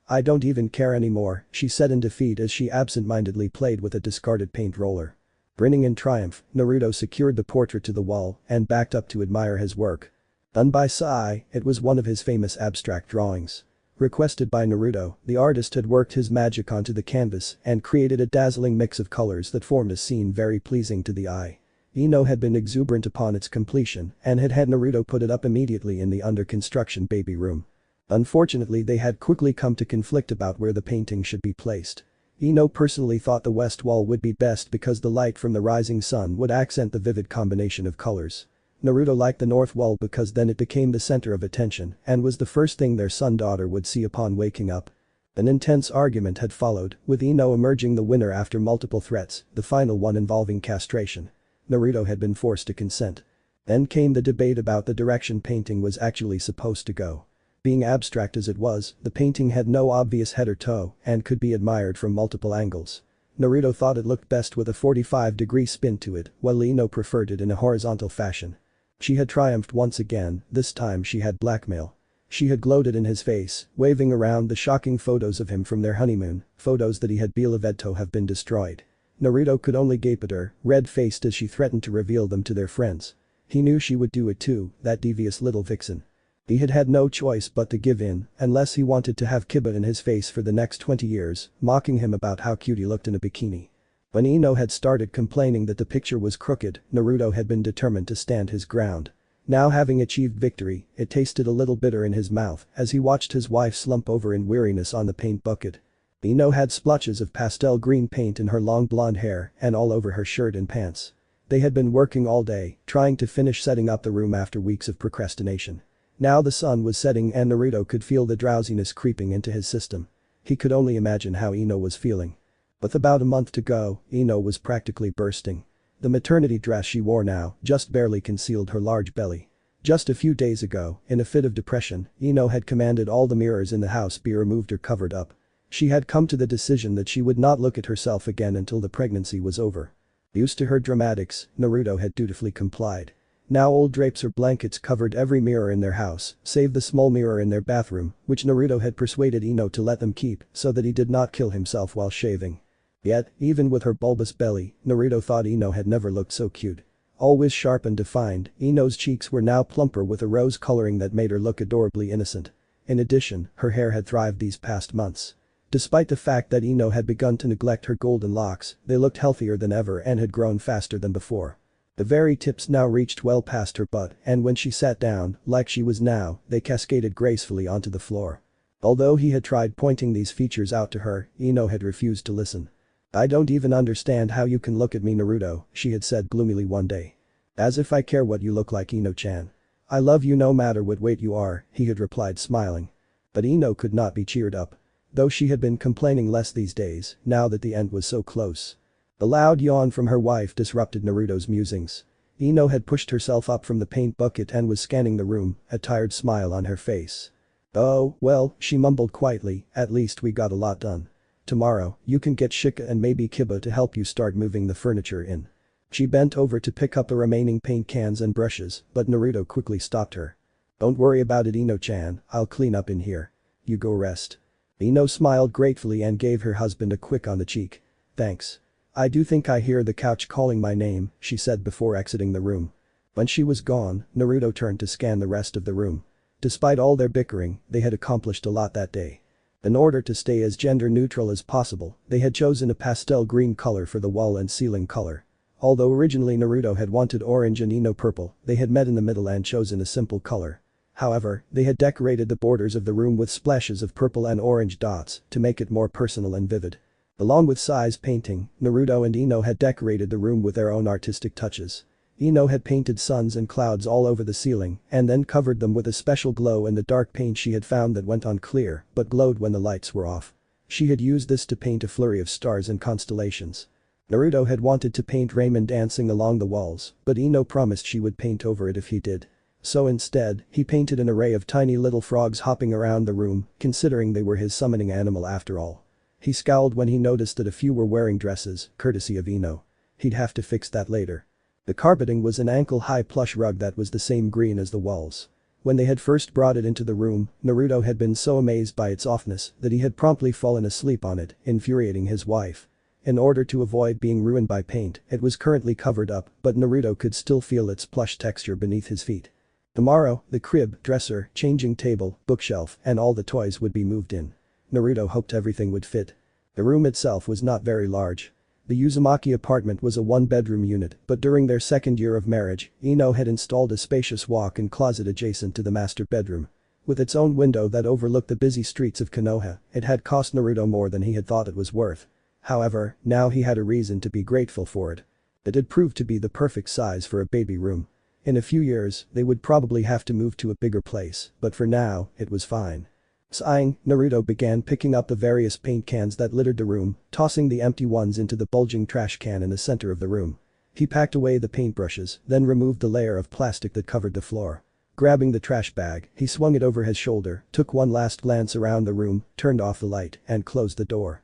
I don't even care anymore, she said in defeat as she absent-mindedly played with a discarded paint roller. Grinning in triumph, Naruto secured the portrait to the wall and backed up to admire his work. Done by Sai, it was one of his famous abstract drawings. Requested by Naruto, the artist had worked his magic onto the canvas and created a dazzling mix of colors that formed a scene very pleasing to the eye. Ino had been exuberant upon its completion and had had Naruto put it up immediately in the under-construction baby room. Unfortunately they had quickly come to conflict about where the painting should be placed. Ino personally thought the west wall would be best because the light from the rising sun would accent the vivid combination of colors. Naruto liked the north wall because then it became the center of attention and was the first thing their son-daughter would see upon waking up. An intense argument had followed, with Ino emerging the winner after multiple threats, the final one involving castration. Naruto had been forced to consent. Then came the debate about the direction painting was actually supposed to go. Being abstract as it was, the painting had no obvious head or toe and could be admired from multiple angles. Naruto thought it looked best with a 45-degree spin to it, while Ino preferred it in a horizontal fashion. She had triumphed once again, this time she had blackmail. She had gloated in his face, waving around the shocking photos of him from their honeymoon, photos that he had believed have been destroyed. Naruto could only gape at her, red-faced as she threatened to reveal them to their friends. He knew she would do it too, that devious little vixen. He had had no choice but to give in, unless he wanted to have Kiba in his face for the next 20 years, mocking him about how cute he looked in a bikini. When Ino had started complaining that the picture was crooked, Naruto had been determined to stand his ground. Now having achieved victory, it tasted a little bitter in his mouth as he watched his wife slump over in weariness on the paint bucket. Ino had splotches of pastel green paint in her long blonde hair and all over her shirt and pants. They had been working all day, trying to finish setting up the room after weeks of procrastination. Now the sun was setting and Naruto could feel the drowsiness creeping into his system. He could only imagine how Ino was feeling. With about a month to go, Ino was practically bursting. The maternity dress she wore now just barely concealed her large belly. Just a few days ago, in a fit of depression, Ino had commanded all the mirrors in the house be removed or covered up. She had come to the decision that she would not look at herself again until the pregnancy was over. Used to her dramatics, Naruto had dutifully complied. Now old drapes or blankets covered every mirror in their house, save the small mirror in their bathroom, which Naruto had persuaded Ino to let them keep so that he did not kill himself while shaving. Yet, even with her bulbous belly, Naruto thought Ino had never looked so cute. Always sharp and defined, Ino's cheeks were now plumper with a rose coloring that made her look adorably innocent. In addition, her hair had thrived these past months. Despite the fact that Ino had begun to neglect her golden locks, they looked healthier than ever and had grown faster than before. The very tips now reached well past her butt and when she sat down, like she was now, they cascaded gracefully onto the floor. Although he had tried pointing these features out to her, Ino had refused to listen. I don't even understand how you can look at me Naruto, she had said gloomily one day. As if I care what you look like Ino-chan. I love you no matter what weight you are, he had replied smiling. But Ino could not be cheered up. Though she had been complaining less these days, now that the end was so close. The loud yawn from her wife disrupted Naruto's musings. Ino had pushed herself up from the paint bucket and was scanning the room, a tired smile on her face. Oh, well, she mumbled quietly, at least we got a lot done. Tomorrow, you can get Shika and maybe Kiba to help you start moving the furniture in. She bent over to pick up the remaining paint cans and brushes, but Naruto quickly stopped her. Don't worry about it Ino-chan, I'll clean up in here. You go rest. Ino smiled gratefully and gave her husband a quick on the cheek. Thanks. I do think I hear the couch calling my name, she said before exiting the room. When she was gone, Naruto turned to scan the rest of the room. Despite all their bickering, they had accomplished a lot that day. In order to stay as gender neutral as possible, they had chosen a pastel green color for the wall and ceiling color. Although originally Naruto had wanted orange and Ino purple, they had met in the middle and chosen a simple color. However, they had decorated the borders of the room with splashes of purple and orange dots to make it more personal and vivid. Along with Sai's painting, Naruto and Ino had decorated the room with their own artistic touches. Ino had painted suns and clouds all over the ceiling and then covered them with a special glow in the dark paint she had found that went on clear but glowed when the lights were off. She had used this to paint a flurry of stars and constellations. Naruto had wanted to paint Raymond dancing along the walls, but Ino promised she would paint over it if he did. So instead, he painted an array of tiny little frogs hopping around the room, considering they were his summoning animal after all. He scowled when he noticed that a few were wearing dresses, courtesy of Ino. He'd have to fix that later. The carpeting was an ankle-high plush rug that was the same green as the walls. When they had first brought it into the room, Naruto had been so amazed by its softness that he had promptly fallen asleep on it, infuriating his wife. In order to avoid being ruined by paint, it was currently covered up, but Naruto could still feel its plush texture beneath his feet. Tomorrow, the crib, dresser, changing table, bookshelf, and all the toys would be moved in. Naruto hoped everything would fit. The room itself was not very large. The Uzumaki apartment was a one-bedroom unit, but during their second year of marriage, Ino had installed a spacious walk-in closet adjacent to the master bedroom. With its own window that overlooked the busy streets of Konoha, it had cost Naruto more than he had thought it was worth. However, now he had a reason to be grateful for it. It had proved to be the perfect size for a baby room. In a few years, they would probably have to move to a bigger place, but for now, it was fine. Sighing, Naruto began picking up the various paint cans that littered the room, tossing the empty ones into the bulging trash can in the center of the room. He packed away the paintbrushes, then removed the layer of plastic that covered the floor. Grabbing the trash bag, he swung it over his shoulder, took one last glance around the room, turned off the light, and closed the door.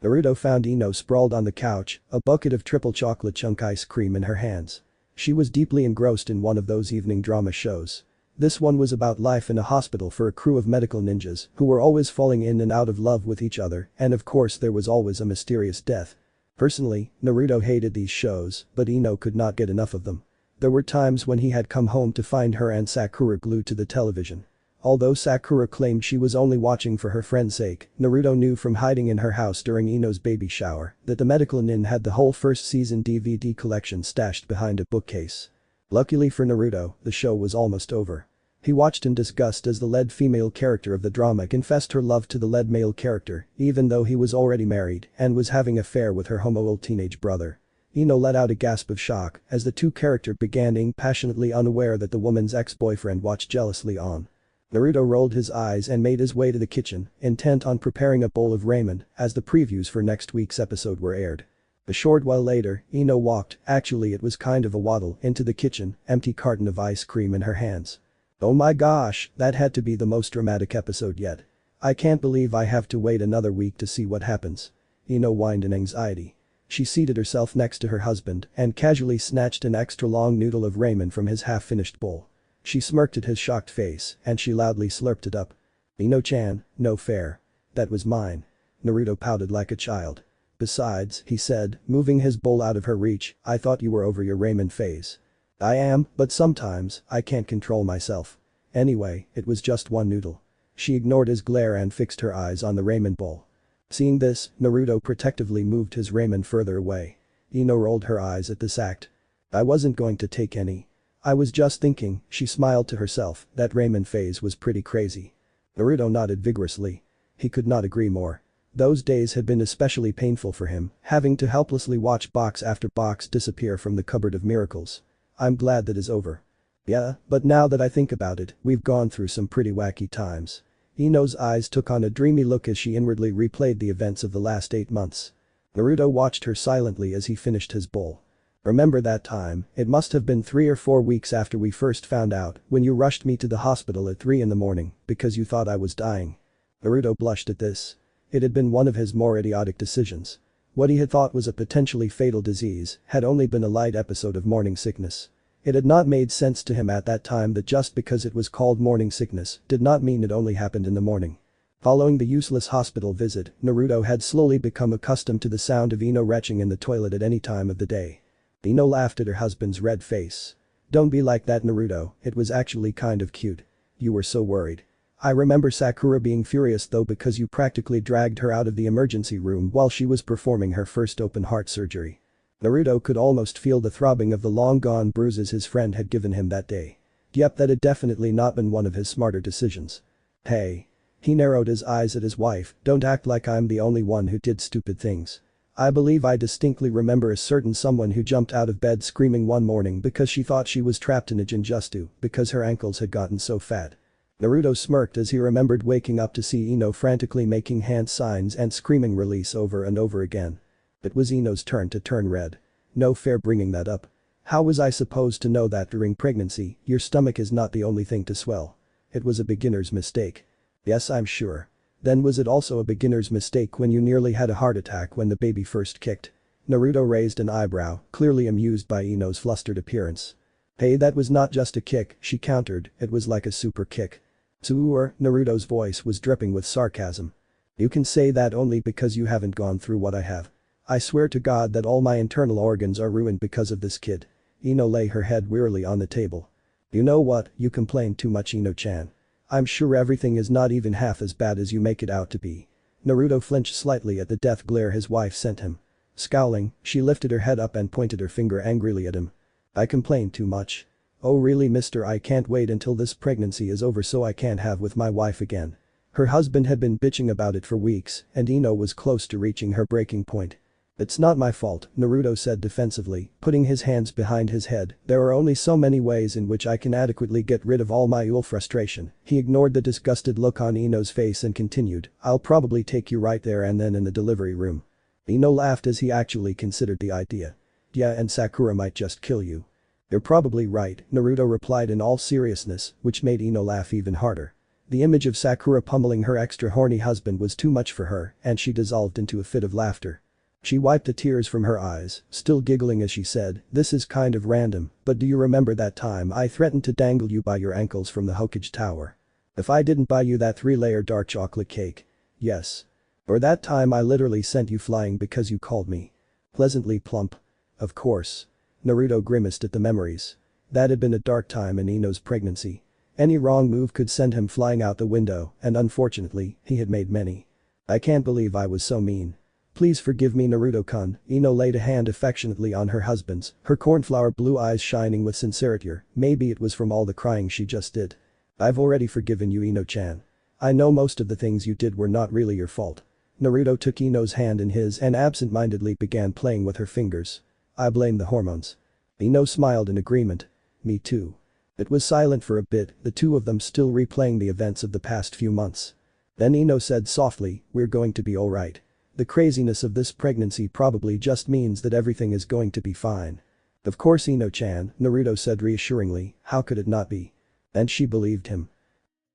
Naruto found Ino sprawled on the couch, a bucket of triple chocolate chunk ice cream in her hands. She was deeply engrossed in one of those evening drama shows. This one was about life in a hospital for a crew of medical ninjas who were always falling in and out of love with each other, and of course there was always a mysterious death. Personally, Naruto hated these shows, but Ino could not get enough of them. There were times when he had come home to find her and Sakura glued to the television. Although Sakura claimed she was only watching for her friend's sake, Naruto knew from hiding in her house during Ino's baby shower that the medical nin had the whole first season DVD collection stashed behind a bookcase. Luckily for Naruto, the show was almost over. He watched in disgust as the lead female character of the drama confessed her love to the lead male character, even though he was already married and was having an affair with her homo teenage brother. Ino let out a gasp of shock as the two characters began being passionately unaware that the woman's ex-boyfriend watched jealously on. Naruto rolled his eyes and made his way to the kitchen, intent on preparing a bowl of ramen as the previews for next week's episode were aired. A short while later, Ino walked, actually it was kind of a waddle, into the kitchen, empty carton of ice cream in her hands. Oh my gosh, that had to be the most dramatic episode yet. I can't believe I have to wait another week to see what happens. Ino whined in anxiety. She seated herself next to her husband and casually snatched an extra long noodle of ramen from his half-finished bowl. She smirked at his shocked face and she loudly slurped it up. Ino-chan, no fair. That was mine. Naruto pouted like a child. Besides, he said, moving his bowl out of her reach, I thought you were over your ramen phase. I am, but sometimes, I can't control myself. Anyway, it was just one noodle. She ignored his glare and fixed her eyes on the ramen bowl. Seeing this, Naruto protectively moved his ramen further away. Ino rolled her eyes at this act. I wasn't going to take any. I was just thinking, she smiled to herself, that ramen phase was pretty crazy. Naruto nodded vigorously. He could not agree more. Those days had been especially painful for him, having to helplessly watch box after box disappear from the cupboard of miracles. I'm glad that is over. Yeah, but now that I think about it, we've gone through some pretty wacky times. Ino's eyes took on a dreamy look as she inwardly replayed the events of the last 8 months. Naruto watched her silently as he finished his bowl. Remember that time, it must have been 3 or 4 weeks after we first found out when you rushed me to the hospital at 3 in the morning because you thought I was dying. Naruto blushed at this. It had been one of his more idiotic decisions. What he had thought was a potentially fatal disease had only been a light episode of morning sickness. It had not made sense to him at that time that just because it was called morning sickness did not mean it only happened in the morning. Following the useless hospital visit, Naruto had slowly become accustomed to the sound of Ino retching in the toilet at any time of the day. Ino laughed at her husband's red face. Don't be like that, Naruto, it was actually kind of cute. You were so worried. I remember Sakura being furious though because you practically dragged her out of the emergency room while she was performing her first open heart surgery. Naruto could almost feel the throbbing of the long-gone bruises his friend had given him that day. Yep, that had definitely not been one of his smarter decisions. Hey. He narrowed his eyes at his wife, don't act like I'm the only one who did stupid things. I believe I distinctly remember a certain someone who jumped out of bed screaming one morning because she thought she was trapped in a Jinjutsu because her ankles had gotten so fat. Naruto smirked as he remembered waking up to see Ino frantically making hand signs and screaming release over and over again. It was Ino's turn to turn red. No fair bringing that up. How was I supposed to know that during pregnancy, your stomach is not the only thing to swell? It was a beginner's mistake. Yes, I'm sure. Then was it also a beginner's mistake when you nearly had a heart attack when the baby first kicked? Naruto raised an eyebrow, clearly amused by Ino's flustered appearance. Hey, that was not just a kick, she countered, it was like a super kick. Suur, Naruto's voice was dripping with sarcasm. You can say that only because you haven't gone through what I have. I swear to God that all my internal organs are ruined because of this kid. Ino lay her head wearily on the table. You know what, you complain too much, Ino-chan. I'm sure everything is not even half as bad as you make it out to be. Naruto flinched slightly at the death glare his wife sent him. Scowling, she lifted her head up and pointed her finger angrily at him. I complain too much. Oh really, mister, I can't wait until this pregnancy is over so I can have with my wife again. Her husband had been bitching about it for weeks and Ino was close to reaching her breaking point. It's not my fault, Naruto said defensively, putting his hands behind his head. There are only so many ways in which I can adequately get rid of all my frustration. He ignored the disgusted look on Ino's face and continued, I'll probably take you right there and then in the delivery room. Ino laughed as he actually considered the idea. Yeah, and Sakura might just kill you. You're probably right, Naruto replied in all seriousness, which made Ino laugh even harder. The image of Sakura pummeling her extra horny husband was too much for her and she dissolved into a fit of laughter. She wiped the tears from her eyes, still giggling as she said, this is kind of random, but do you remember that time I threatened to dangle you by your ankles from the Hokage Tower? If I didn't buy you that 3-layer dark chocolate cake? Yes. Or that time I literally sent you flying because you called me pleasantly plump? Of course. Naruto grimaced at the memories. That had been a dark time in Ino's pregnancy. Any wrong move could send him flying out the window and unfortunately, he had made many. I can't believe I was so mean. Please forgive me, Naruto-kun. Ino laid a hand affectionately on her husband's, her cornflower blue eyes shining with sincerity. Maybe it was from all the crying she just did. I've already forgiven you, Ino-chan. I know most of the things you did were not really your fault. Naruto took Ino's hand in his and absent-mindedly began playing with her fingers. I blame the hormones. Ino smiled in agreement. Me too. It was silent for a bit, the two of them still replaying the events of the past few months. Then Ino said softly, we're going to be alright. The craziness of this pregnancy probably just means that everything is going to be fine. Of course, Ino-chan, Naruto said reassuringly, how could it not be? And she believed him.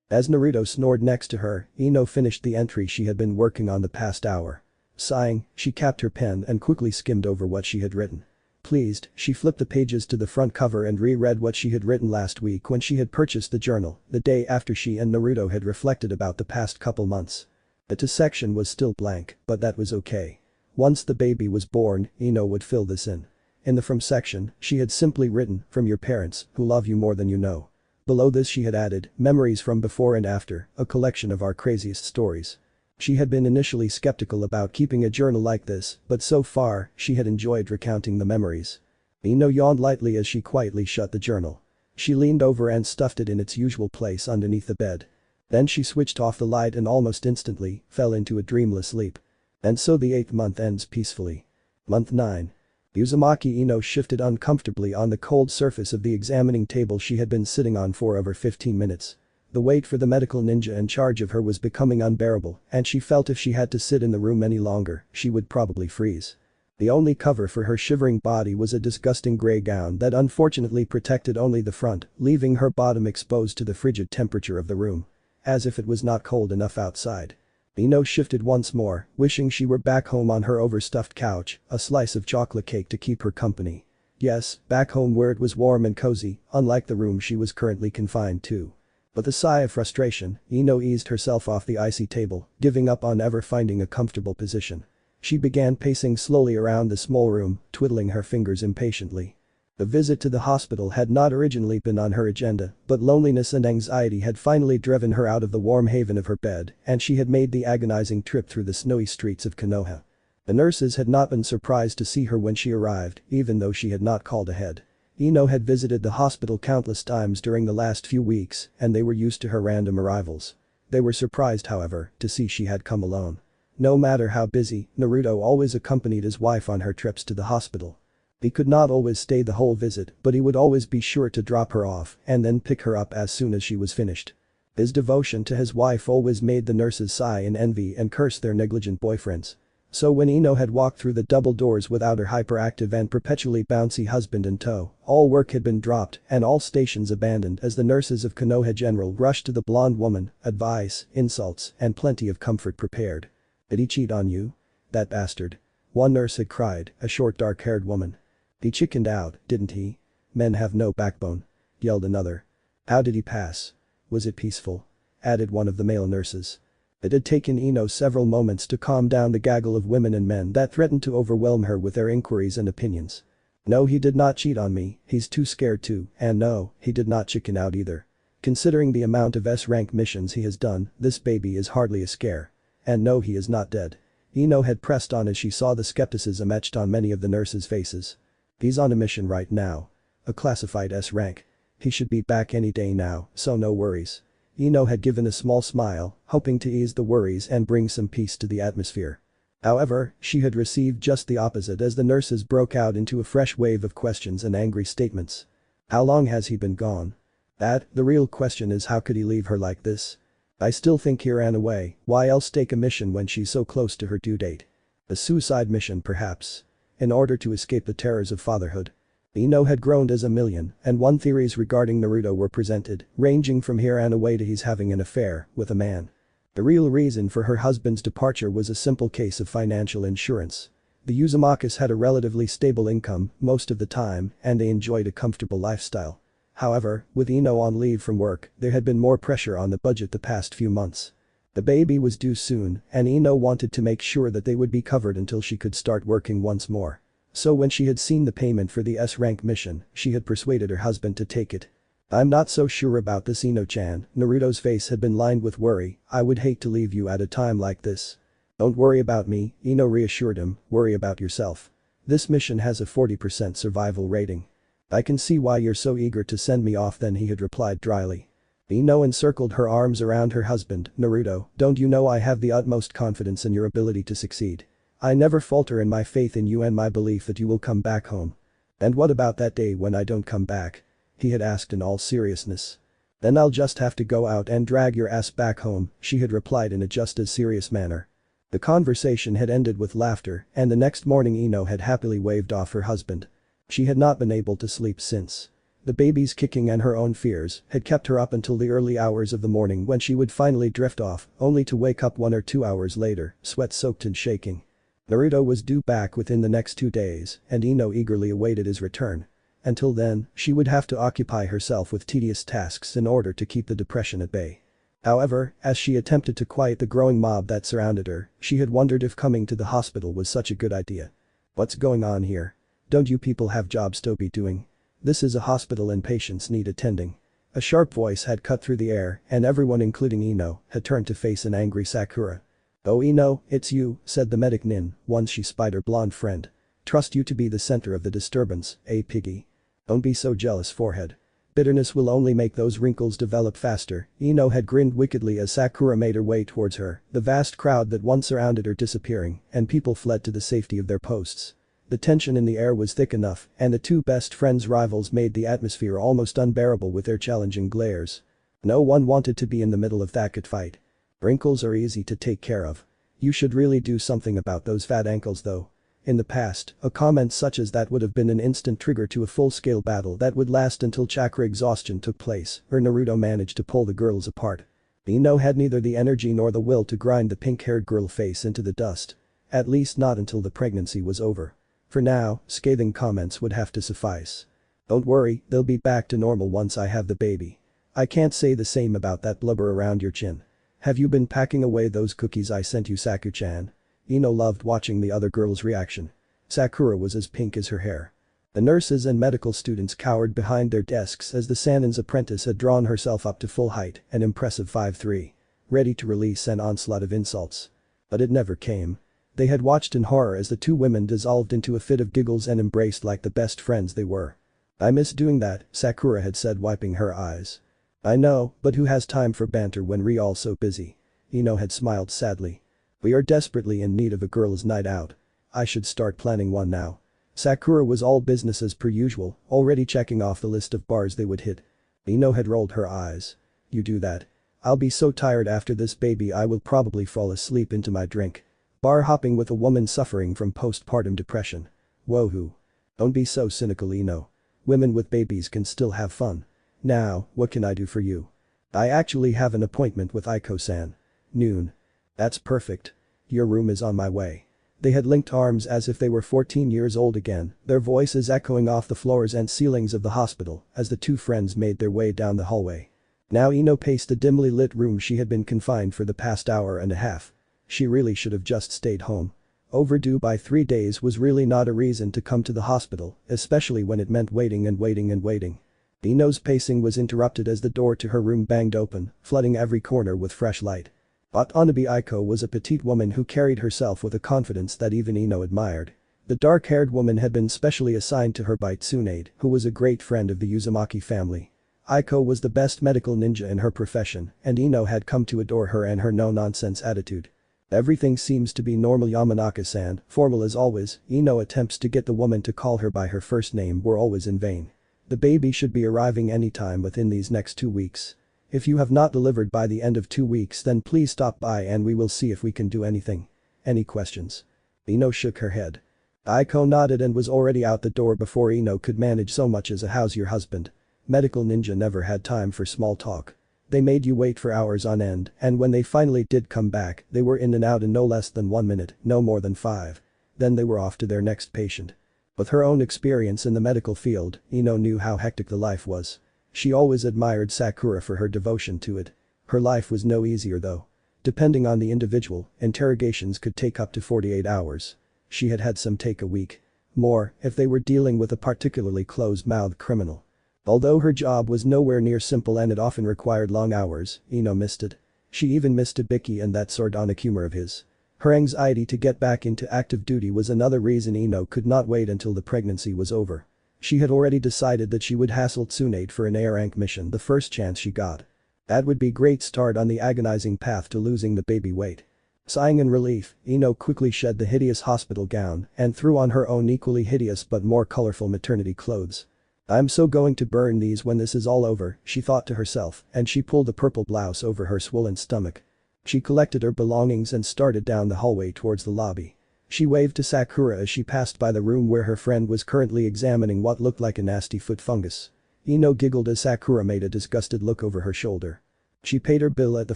As Naruto snored next to her, Ino finished the entry she had been working on the past hour. Sighing, she capped her pen and quickly skimmed over what she had written. Pleased, she flipped the pages to the front cover and reread what she had written last week when she had purchased the journal, the day after she and Naruto had reflected about the past couple months. The to section was still blank, but that was okay. Once the baby was born, Ino would fill this in. In the from section, she had simply written, from your parents, who love you more than you know. Below this she had added, memories from before and after, a collection of our craziest stories. She had been initially skeptical about keeping a journal like this, but so far, she had enjoyed recounting the memories. Ino yawned lightly as she quietly shut the journal. She leaned over and stuffed it in its usual place underneath the bed. Then she switched off the light and almost instantly fell into a dreamless sleep. And so the 8th month ends peacefully. Month 9. Uzumaki Ino shifted uncomfortably on the cold surface of the examining table she had been sitting on for over 15 minutes. The wait for the medical ninja in charge of her was becoming unbearable and she felt if she had to sit in the room any longer, she would probably freeze. The only cover for her shivering body was a disgusting gray gown that unfortunately protected only the front, leaving her bottom exposed to the frigid temperature of the room. As if it was not cold enough outside. Ino shifted once more, wishing she were back home on her overstuffed couch, a slice of chocolate cake to keep her company. Yes, back home where it was warm and cozy, unlike the room she was currently confined to. With a sigh of frustration, Ino eased herself off the icy table, giving up on ever finding a comfortable position. She began pacing slowly around the small room, twiddling her fingers impatiently. The visit to the hospital had not originally been on her agenda, but loneliness and anxiety had finally driven her out of the warm haven of her bed and she had made the agonizing trip through the snowy streets of Konoha. The nurses had not been surprised to see her when she arrived, even though she had not called ahead. Ino had visited the hospital countless times during the last few weeks and they were used to her random arrivals. They were surprised, however, to see she had come alone. No matter how busy, Naruto always accompanied his wife on her trips to the hospital. He could not always stay the whole visit, but he would always be sure to drop her off and then pick her up as soon as she was finished. His devotion to his wife always made the nurses sigh in envy and curse their negligent boyfriends. So when Ino had walked through the double doors without her hyperactive and perpetually bouncy husband in tow, all work had been dropped and all stations abandoned as the nurses of Konoha General rushed to the blonde woman, advice, insults, and plenty of comfort prepared. "Did he cheat on you? That bastard." One nurse had cried, a short dark-haired woman. "He chickened out, didn't he? Men have no backbone," yelled another. "How did he pass? Was it peaceful?" added one of the male nurses. It had taken Ino several moments to calm down the gaggle of women and men that threatened to overwhelm her with their inquiries and opinions. "No, he did not cheat on me, he's too scared to, and no, he did not chicken out either. Considering the amount of S-rank missions he has done, this baby is hardly a scare. And no, he is not dead." Ino had pressed on as she saw the skepticism etched on many of the nurses' faces. "He's on a mission right now. A classified S-rank. He should be back any day now, so no worries." Ino had given a small smile, hoping to ease the worries and bring some peace to the atmosphere. However, she had received just the opposite as the nurses broke out into a fresh wave of questions and angry statements. "How long has he been gone? The real question is how could he leave her like this? I still think he ran away, why else take a mission when she's so close to her due date? A suicide mission perhaps? In order to escape the terrors of fatherhood?" Ino had groaned as a million and one theories regarding Naruto were presented, ranging from he ran away to he's having an affair with a man. The real reason for her husband's departure was a simple case of financial insurance. The Uzumaka's had a relatively stable income most of the time and they enjoyed a comfortable lifestyle. However, with Ino on leave from work, there had been more pressure on the budget the past few months. The baby was due soon and Ino wanted to make sure that they would be covered until she could start working once more. So when she had seen the payment for the S-rank mission, she had persuaded her husband to take it. "I'm not so sure about this, Ino-chan." Naruto's face had been lined with worry. "I would hate to leave you at a time like this." "Don't worry about me," Ino reassured him, "worry about yourself. This mission has a 40% survival rating. I can see why you're so eager to send me off then," he had replied dryly. Ino encircled her arms around her husband. "Naruto, don't you know I have the utmost confidence in your ability to succeed? I never falter in my faith in you and my belief that you will come back home." "And what about that day when I don't come back?" he had asked in all seriousness. "Then I'll just have to go out and drag your ass back home," she had replied in a just as serious manner. The conversation had ended with laughter and the next morning Ino had happily waved off her husband. She had not been able to sleep since. The baby's kicking and her own fears had kept her up until the early hours of the morning when she would finally drift off, only to wake up 1 or 2 hours later, sweat-soaked and shaking. Naruto was due back within the next 2 days and Ino eagerly awaited his return. Until then, she would have to occupy herself with tedious tasks in order to keep the depression at bay. However, as she attempted to quiet the growing mob that surrounded her, she had wondered if coming to the hospital was such a good idea. "What's going on here? Don't you people have jobs to be doing? This is a hospital and patients need attending." A sharp voice had cut through the air and everyone including Ino had turned to face an angry Sakura. "Oh Ino, it's you," said the medic Nin, once she spied her blonde friend. "Trust you to be the center of the disturbance, eh piggy? Don't be so jealous forehead. Bitterness will only make those wrinkles develop faster." Ino had grinned wickedly as Sakura made her way towards her, the vast crowd that once surrounded her disappearing and people fled to the safety of their posts. The tension in the air was thick enough and the two best friends' rivals made the atmosphere almost unbearable with their challenging glares. No one wanted to be in the middle of that good fight. "Wrinkles are easy to take care of. You should really do something about those fat ankles though." In the past, a comment such as that would have been an instant trigger to a full-scale battle that would last until chakra exhaustion took place, or Naruto managed to pull the girls apart. Ino had neither the energy nor the will to grind the pink-haired girl face into the dust. At least not until the pregnancy was over. For now, scathing comments would have to suffice. "Don't worry, they'll be back to normal once I have the baby. I can't say the same about that blubber around your chin. Have you been packing away those cookies I sent you, Saku-chan?" Ino loved watching the other girl's reaction. Sakura was as pink as her hair. The nurses and medical students cowered behind their desks as the Sanin's apprentice had drawn herself up to full height, an impressive 5'3", ready to release an onslaught of insults. But it never came. They had watched in horror as the two women dissolved into a fit of giggles and embraced like the best friends they were. "I miss doing that," Sakura had said, wiping her eyes. "I know, but who has time for banter when we're all so busy?" Ino had smiled sadly. "We are desperately in need of a girls' night out. I should start planning one now." Sakura was all business as per usual, already checking off the list of bars they would hit. Ino had rolled her eyes. "You do that? I'll be so tired after this baby I will probably fall asleep into my drink." Bar hopping with a woman suffering from postpartum depression. Woohoo. Don't be so cynical, Ino. Women with babies can still have fun. Now, what can I do for you? I actually have an appointment with Aiko-san. Noon. That's perfect. Your room is on my way. They had linked arms as if they were 14 years old again, their voices echoing off the floors and ceilings of the hospital as the two friends made their way down the hallway. Now Ino paced the dimly lit room she had been confined for the past hour and a half. She really should have just stayed home. Overdue by 3 days was really not a reason to come to the hospital, especially when it meant waiting and waiting and waiting. Ino's pacing was interrupted as the door to her room banged open, flooding every corner with fresh light. Watanabe Aiko was a petite woman who carried herself with a confidence that even Ino admired. The dark-haired woman had been specially assigned to her by Tsunade, who was a great friend of the Uzumaki family. Aiko was the best medical ninja in her profession, and Ino had come to adore her and her no-nonsense attitude. Everything seems to be normal, Yamanaka-san, formal as always. Ino attempts to get the woman to call her by her first name were always in vain. The baby should be arriving anytime within these next 2 weeks. If you have not delivered by the end of 2 weeks, then please stop by and we will see if we can do anything. Any questions? Ino shook her head. Aiko nodded and was already out the door before Ino could manage so much as a "how's your husband?" Medical ninja never had time for small talk. They made you wait for hours on end, and when they finally did come back, they were in and out in no less than 1 minute, no more than 5. Then they were off to their next patient. With her own experience in the medical field, Ino knew how hectic the life was. She always admired Sakura for her devotion to it. Her life was no easier though. Depending on the individual, interrogations could take up to 48 hours. She had had some take a week. More, if they were dealing with a particularly closed-mouthed criminal. Although her job was nowhere near simple and it often required long hours, Ino missed it. She even missed Hibiki and that sardonic humor of his. Her anxiety to get back into active duty was another reason Ino could not wait until the pregnancy was over. She had already decided that she would hassle Tsunade for an A-rank mission the first chance she got. That would be a great start on the agonizing path to losing the baby weight. Sighing in relief, Ino quickly shed the hideous hospital gown and threw on her own equally hideous but more colorful maternity clothes. I'm so going to burn these when this is all over, she thought to herself, and she pulled the purple blouse over her swollen stomach. She collected her belongings and started down the hallway towards the lobby. She waved to Sakura as she passed by the room where her friend was currently examining what looked like a nasty foot fungus. Ino giggled as Sakura made a disgusted look over her shoulder. She paid her bill at the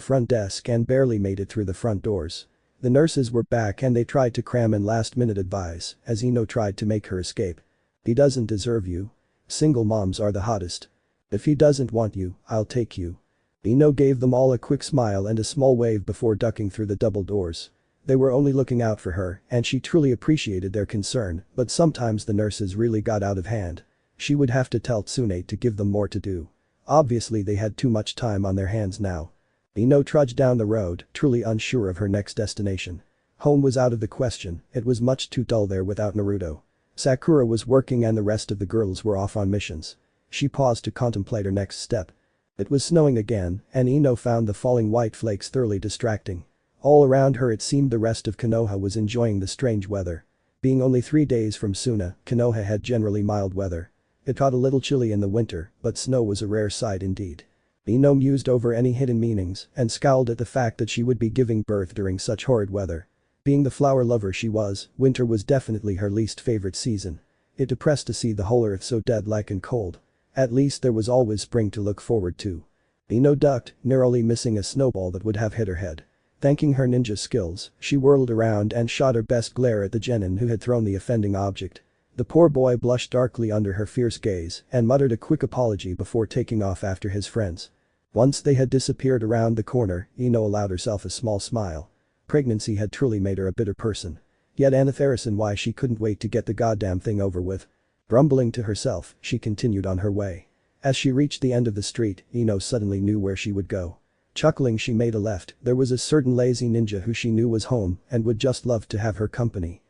front desk and barely made it through the front doors. The nurses were back and they tried to cram in last-minute advice as Ino tried to make her escape. He doesn't deserve you. Single moms are the hottest. If he doesn't want you, I'll take you. Ino gave them all a quick smile and a small wave before ducking through the double doors. They were only looking out for her and she truly appreciated their concern, but sometimes the nurses really got out of hand. She would have to tell Tsunade to give them more to do. Obviously they had too much time on their hands now. Ino trudged down the road, truly unsure of her next destination. Home was out of the question, it was much too dull there without Naruto. Sakura was working and the rest of the girls were off on missions. She paused to contemplate her next step. It was snowing again, and Ino found the falling white flakes thoroughly distracting. All around her it seemed the rest of Konoha was enjoying the strange weather. Being only 3 days from Suna, Konoha had generally mild weather. It got a little chilly in the winter, but snow was a rare sight indeed. Ino mused over any hidden meanings and scowled at the fact that she would be giving birth during such horrid weather. Being the flower lover she was, winter was definitely her least favorite season. It depressed to see the whole earth so dead-like and cold. At least there was always spring to look forward to. Ino ducked, narrowly missing a snowball that would have hit her head. Thanking her ninja skills, she whirled around and shot her best glare at the genin who had thrown the offending object. The poor boy blushed darkly under her fierce gaze and muttered a quick apology before taking off after his friends. Once they had disappeared around the corner, Ino allowed herself a small smile. Pregnancy had truly made her a bitter person. Yet Anatharison, why she couldn't wait to get the goddamn thing over with. Grumbling to herself, she continued on her way. As she reached the end of the street, Ino suddenly knew where she would go. Chuckling, she made a left. There was a certain lazy ninja who she knew was home and would just love to have her company.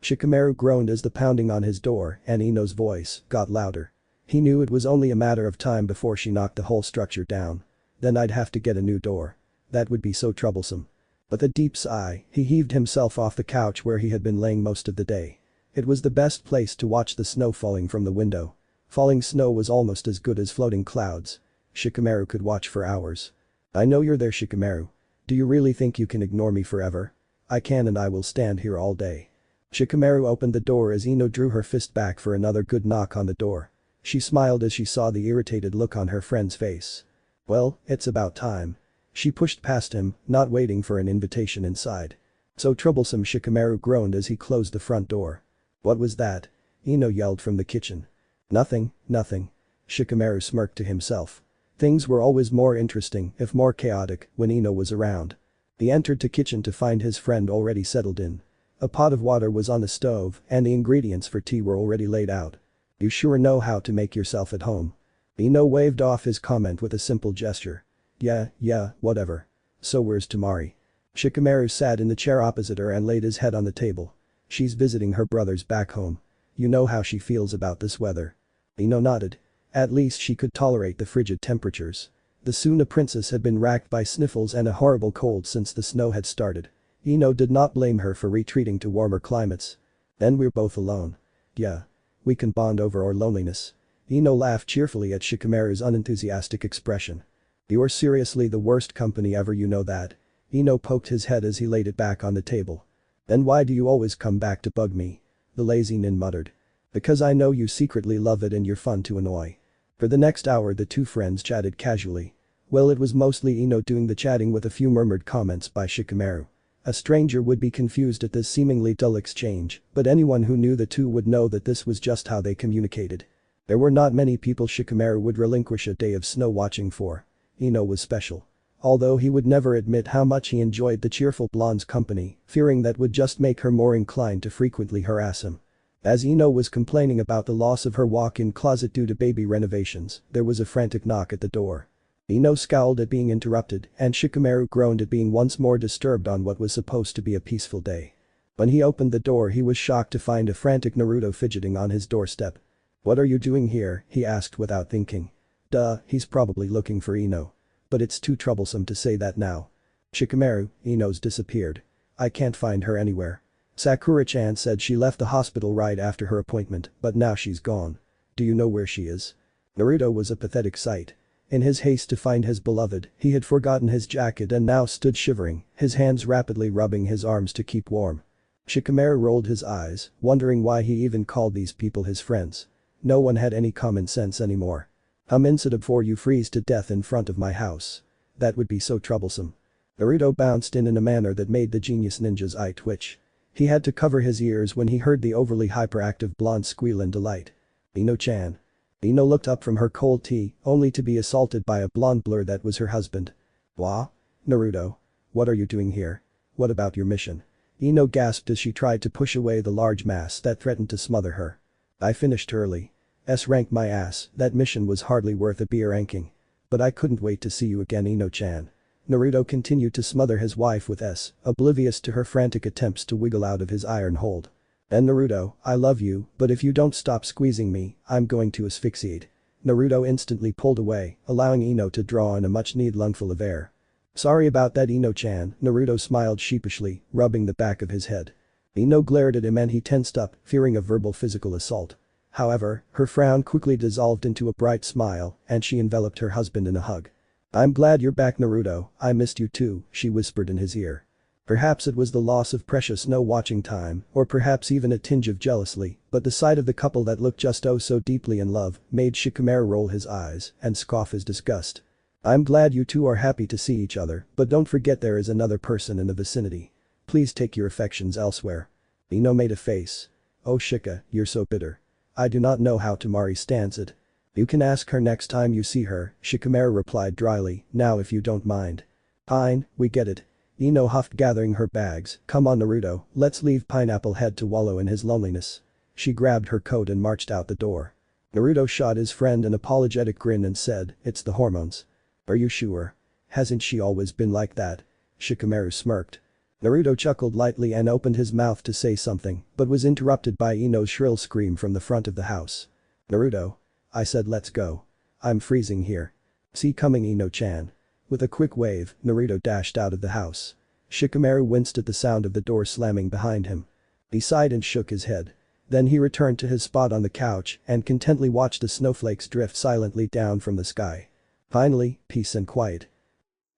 Shikamaru groaned as the pounding on his door and Ino's voice got louder. He knew it was only a matter of time before she knocked the whole structure down. Then I'd have to get a new door. That would be so troublesome. With a deep sigh, he heaved himself off the couch where he had been laying most of the day. It was the best place to watch the snow falling from the window. Falling snow was almost as good as floating clouds. Shikamaru could watch for hours. I know you're there, Shikamaru. Do you really think you can ignore me forever? I can and I will stand here all day. Shikamaru opened the door as Ino drew her fist back for another good knock on the door. She smiled as she saw the irritated look on her friend's face. Well, it's about time. She pushed past him, not waiting for an invitation inside. So troublesome, Shikamaru groaned as he closed the front door. What was that? Ino yelled from the kitchen. Nothing, nothing. Shikamaru smirked to himself. Things were always more interesting, if more chaotic, when Ino was around. He entered the kitchen to find his friend already settled in. A pot of water was on the stove and the ingredients for tea were already laid out. You sure know how to make yourself at home. Ino waved off his comment with a simple gesture. Yeah, whatever. So where's Tamari? Shikamaru sat in the chair opposite her and laid his head on the table. She's visiting her brothers back home. You know how she feels about this weather. Ino nodded. At least she could tolerate the frigid temperatures. The Suna princess had been racked by sniffles and a horrible cold since the snow had started. Ino did not blame her for retreating to warmer climates. Then we're both alone. Yeah. We can bond over our loneliness. Ino laughed cheerfully at Shikamaru's unenthusiastic expression. You're seriously the worst company ever, you know that. Ino poked his head as he laid it back on the table. Then why do you always come back to bug me? The lazy nin muttered. Because I know you secretly love it and you're fun to annoy. For the next hour the two friends chatted casually. Well, it was mostly Ino doing the chatting with a few murmured comments by Shikamaru. A stranger would be confused at this seemingly dull exchange, but anyone who knew the two would know that this was just how they communicated. There were not many people Shikamaru would relinquish a day of snow watching for. Ino was special. Although he would never admit how much he enjoyed the cheerful blonde's company, fearing that would just make her more inclined to frequently harass him. As Ino was complaining about the loss of her walk-in closet due to baby renovations, there was a frantic knock at the door. Ino scowled at being interrupted and Shikamaru groaned at being once more disturbed on what was supposed to be a peaceful day. When he opened the door he was shocked to find a frantic Naruto fidgeting on his doorstep. What are you doing here? He asked without thinking. Duh, he's probably looking for Ino. But it's too troublesome to say that now. Shikamaru, Ino's disappeared. I can't find her anywhere. Sakura-chan said she left the hospital right after her appointment, but now she's gone. Do you know where she is? Naruto was a pathetic sight. In his haste to find his beloved, he had forgotten his jacket and now stood shivering, his hands rapidly rubbing his arms to keep warm. Shikamaru rolled his eyes, wondering why he even called these people his friends. No one had any common sense anymore. I'm instead before you freeze to death in front of my house. That would be so troublesome. Naruto bounced in a manner that made the genius ninja's eye twitch. He had to cover his ears when he heard the overly hyperactive blonde squeal in delight. Ino-chan. Ino looked up from her cold tea, only to be assaulted by a blonde blur that was her husband. What? Naruto. What are you doing here? What about your mission? Ino gasped as she tried to push away the large mass that threatened to smother her. I finished early. S-rank my ass, that mission was hardly worth a B ranking. But I couldn't wait to see you again, Ino-chan. Naruto continued to smother his wife with S, oblivious to her frantic attempts to wiggle out of his iron hold. And Naruto, I love you, but if you don't stop squeezing me, I'm going to asphyxiate. Naruto instantly pulled away, allowing Ino to draw in a much-needed lungful of air. Sorry about that, Ino-chan, Naruto smiled sheepishly, rubbing the back of his head. Ino glared at him and he tensed up, fearing a verbal physical assault. However, her frown quickly dissolved into a bright smile and she enveloped her husband in a hug. I'm glad you're back, Naruto, I missed you too, she whispered in his ear. Perhaps it was the loss of precious snow watching time, or perhaps even a tinge of jealousy, but the sight of the couple that looked just oh so deeply in love made Shikamaru roll his eyes and scoff his disgust. I'm glad you two are happy to see each other, but don't forget there is another person in the vicinity. Please take your affections elsewhere. Ino made a face. Oh Shika, you're so bitter. I do not know how Tamari stands it. You can ask her next time you see her, Shikamaru replied dryly, now if you don't mind. Fine, we get it. Ino huffed, gathering her bags. Come on Naruto, let's leave Pineapple Head to wallow in his loneliness. She grabbed her coat and marched out the door. Naruto shot his friend an apologetic grin and said, it's the hormones. Are you sure? Hasn't she always been like that? Shikamaru smirked. Naruto chuckled lightly and opened his mouth to say something, but was interrupted by Ino's shrill scream from the front of the house. Naruto. I said let's go. I'm freezing here. See coming, Ino-chan. With a quick wave, Naruto dashed out of the house. Shikamaru winced at the sound of the door slamming behind him. He sighed and shook his head. Then he returned to his spot on the couch and contently watched the snowflakes drift silently down from the sky. Finally, peace and quiet.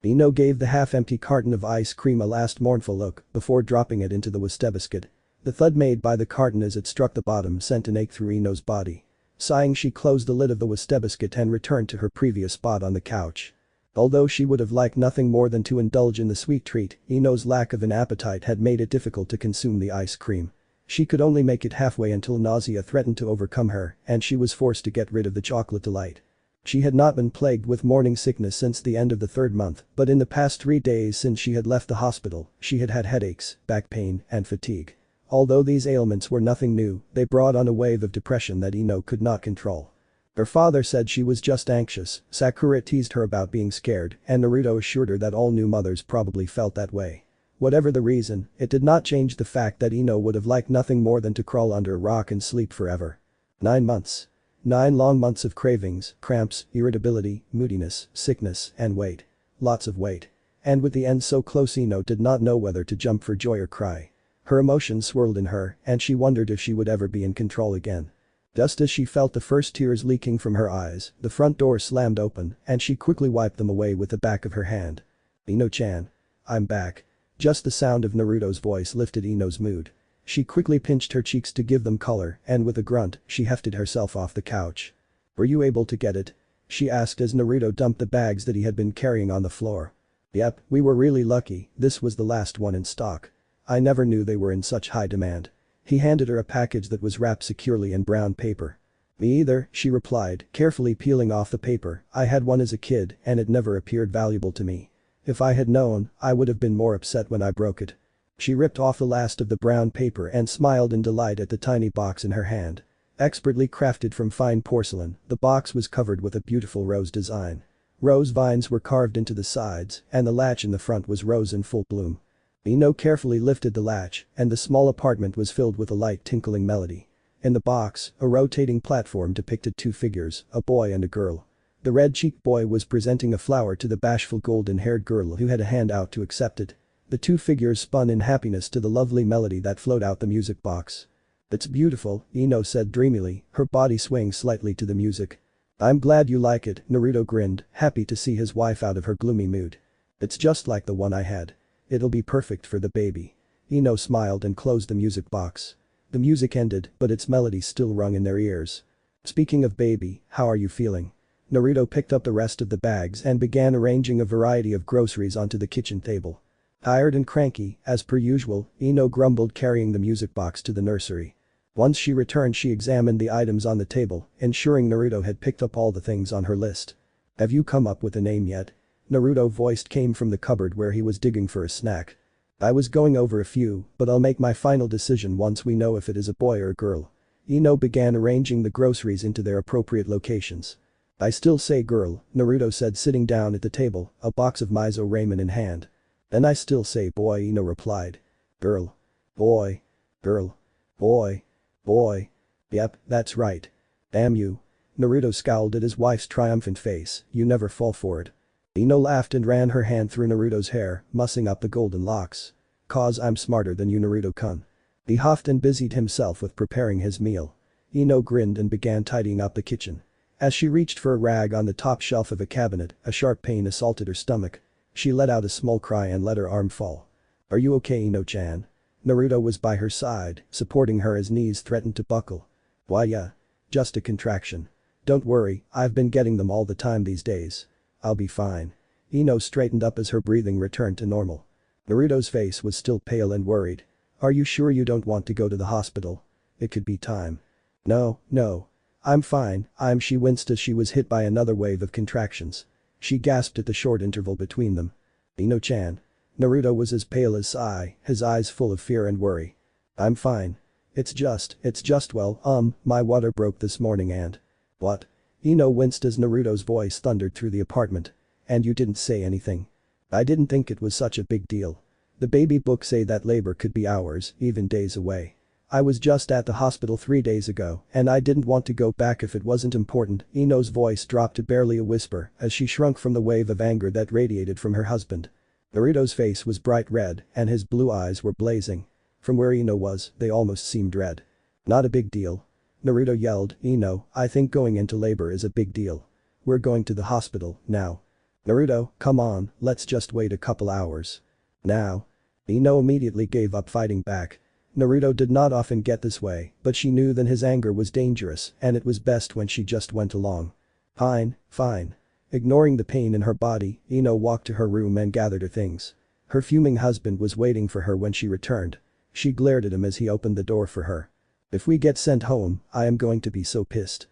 Ino gave the half-empty carton of ice cream a last mournful look before dropping it into the wastebasket. The thud made by the carton as it struck the bottom sent an ache through Ino's body. Sighing, she closed the lid of the wastebasket and returned to her previous spot on the couch. Although she would have liked nothing more than to indulge in the sweet treat, Ino's lack of an appetite had made it difficult to consume the ice cream. She could only make it halfway until nausea threatened to overcome her and she was forced to get rid of the chocolate delight. She had not been plagued with morning sickness since the end of the third month, but in the past 3 days since she had left the hospital, she had had headaches, back pain, and fatigue. Although these ailments were nothing new, they brought on a wave of depression that Ino could not control. Her father said she was just anxious, Sakura teased her about being scared, and Naruto assured her that all new mothers probably felt that way. Whatever the reason, it did not change the fact that Ino would have liked nothing more than to crawl under a rock and sleep forever. 9 months. 9 long months of cravings, cramps, irritability, moodiness, sickness, and weight. Lots of weight. And with the end so close, Ino did not know whether to jump for joy or cry. Her emotions swirled in her and she wondered if she would ever be in control again. Just as she felt the first tears leaking from her eyes, the front door slammed open and she quickly wiped them away with the back of her hand. Ino-chan. I'm back. Just the sound of Naruto's voice lifted Ino's mood. She quickly pinched her cheeks to give them color and with a grunt, she hefted herself off the couch. Were you able to get it? She asked as Naruto dumped the bags that he had been carrying on the floor. Yep, we were really lucky, this was the last one in stock. I never knew they were in such high demand. He handed her a package that was wrapped securely in brown paper. Me either, she replied, carefully peeling off the paper. I had one as a kid and it never appeared valuable to me. If I had known, I would have been more upset when I broke it. She ripped off the last of the brown paper and smiled in delight at the tiny box in her hand. Expertly crafted from fine porcelain, the box was covered with a beautiful rose design. Rose vines were carved into the sides and the latch in the front was rose in full bloom. Ino carefully lifted the latch and the small apartment was filled with a light tinkling melody. In the box, a rotating platform depicted 2 figures, a boy and a girl. The red-cheeked boy was presenting a flower to the bashful golden-haired girl who had a hand out to accept it. The 2 figures spun in happiness to the lovely melody that flowed out the music box. It's beautiful, Ino said dreamily, her body swaying slightly to the music. I'm glad you like it, Naruto grinned, happy to see his wife out of her gloomy mood. It's just like the one I had. It'll be perfect for the baby. Ino smiled and closed the music box. The music ended, but its melody still rung in their ears. Speaking of baby, how are you feeling? Naruto picked up the rest of the bags and began arranging a variety of groceries onto the kitchen table. Tired and cranky, as per usual, Ino grumbled carrying the music box to the nursery. Once she returned, she examined the items on the table, ensuring Naruto had picked up all the things on her list. Have you come up with a name yet? Naruto's voice came from the cupboard where he was digging for a snack. I was going over a few, but I'll make my final decision once we know if it is a boy or a girl. Ino began arranging the groceries into their appropriate locations. I still say girl, Naruto said sitting down at the table, a box of miso ramen in hand. Then I still say boy, Ino replied. Girl. Boy. Girl. Boy. Boy. Yep, that's right. Damn you. Naruto scowled at his wife's triumphant face, you never fall for it. Ino laughed and ran her hand through Naruto's hair, mussing up the golden locks. Cause I'm smarter than you, Naruto-kun. He huffed and busied himself with preparing his meal. Ino grinned and began tidying up the kitchen. As she reached for a rag on the top shelf of a cabinet, a sharp pain assaulted her stomach. She let out a small cry and let her arm fall. Are you okay, Ino-chan? Naruto was by her side, supporting her as knees threatened to buckle. Why yeah. Just a contraction. Don't worry, I've been getting them all the time these days. I'll be fine. Ino straightened up as her breathing returned to normal. Naruto's face was still pale and worried. Are you sure you don't want to go to the hospital? It could be time. No. I'm fine, she winced as she was hit by another wave of contractions. She gasped at the short interval between them. Ino-chan. Naruto was as pale as Sai, his eyes full of fear and worry. I'm fine. It's just well, my water broke this morning and… What? Ino winced as Naruto's voice thundered through the apartment. And you didn't say anything. I didn't think it was such a big deal. The baby books say that labor could be hours, even days away. I was just at the hospital 3 days ago and I didn't want to go back if it wasn't important. Ino's voice dropped to barely a whisper as she shrunk from the wave of anger that radiated from her husband. Naruto's face was bright red and his blue eyes were blazing. From where Ino was, they almost seemed red. Not a big deal. Naruto yelled, Ino, I think going into labor is a big deal. We're going to the hospital, now. Naruto, come on, let's just wait a couple hours. Now. Ino immediately gave up fighting back. Naruto did not often get this way, but she knew that his anger was dangerous and it was best when she just went along. Fine, fine. Ignoring the pain in her body, Ino walked to her room and gathered her things. Her fuming husband was waiting for her when she returned. She glared at him as he opened the door for her. If we get sent home, I am going to be so pissed.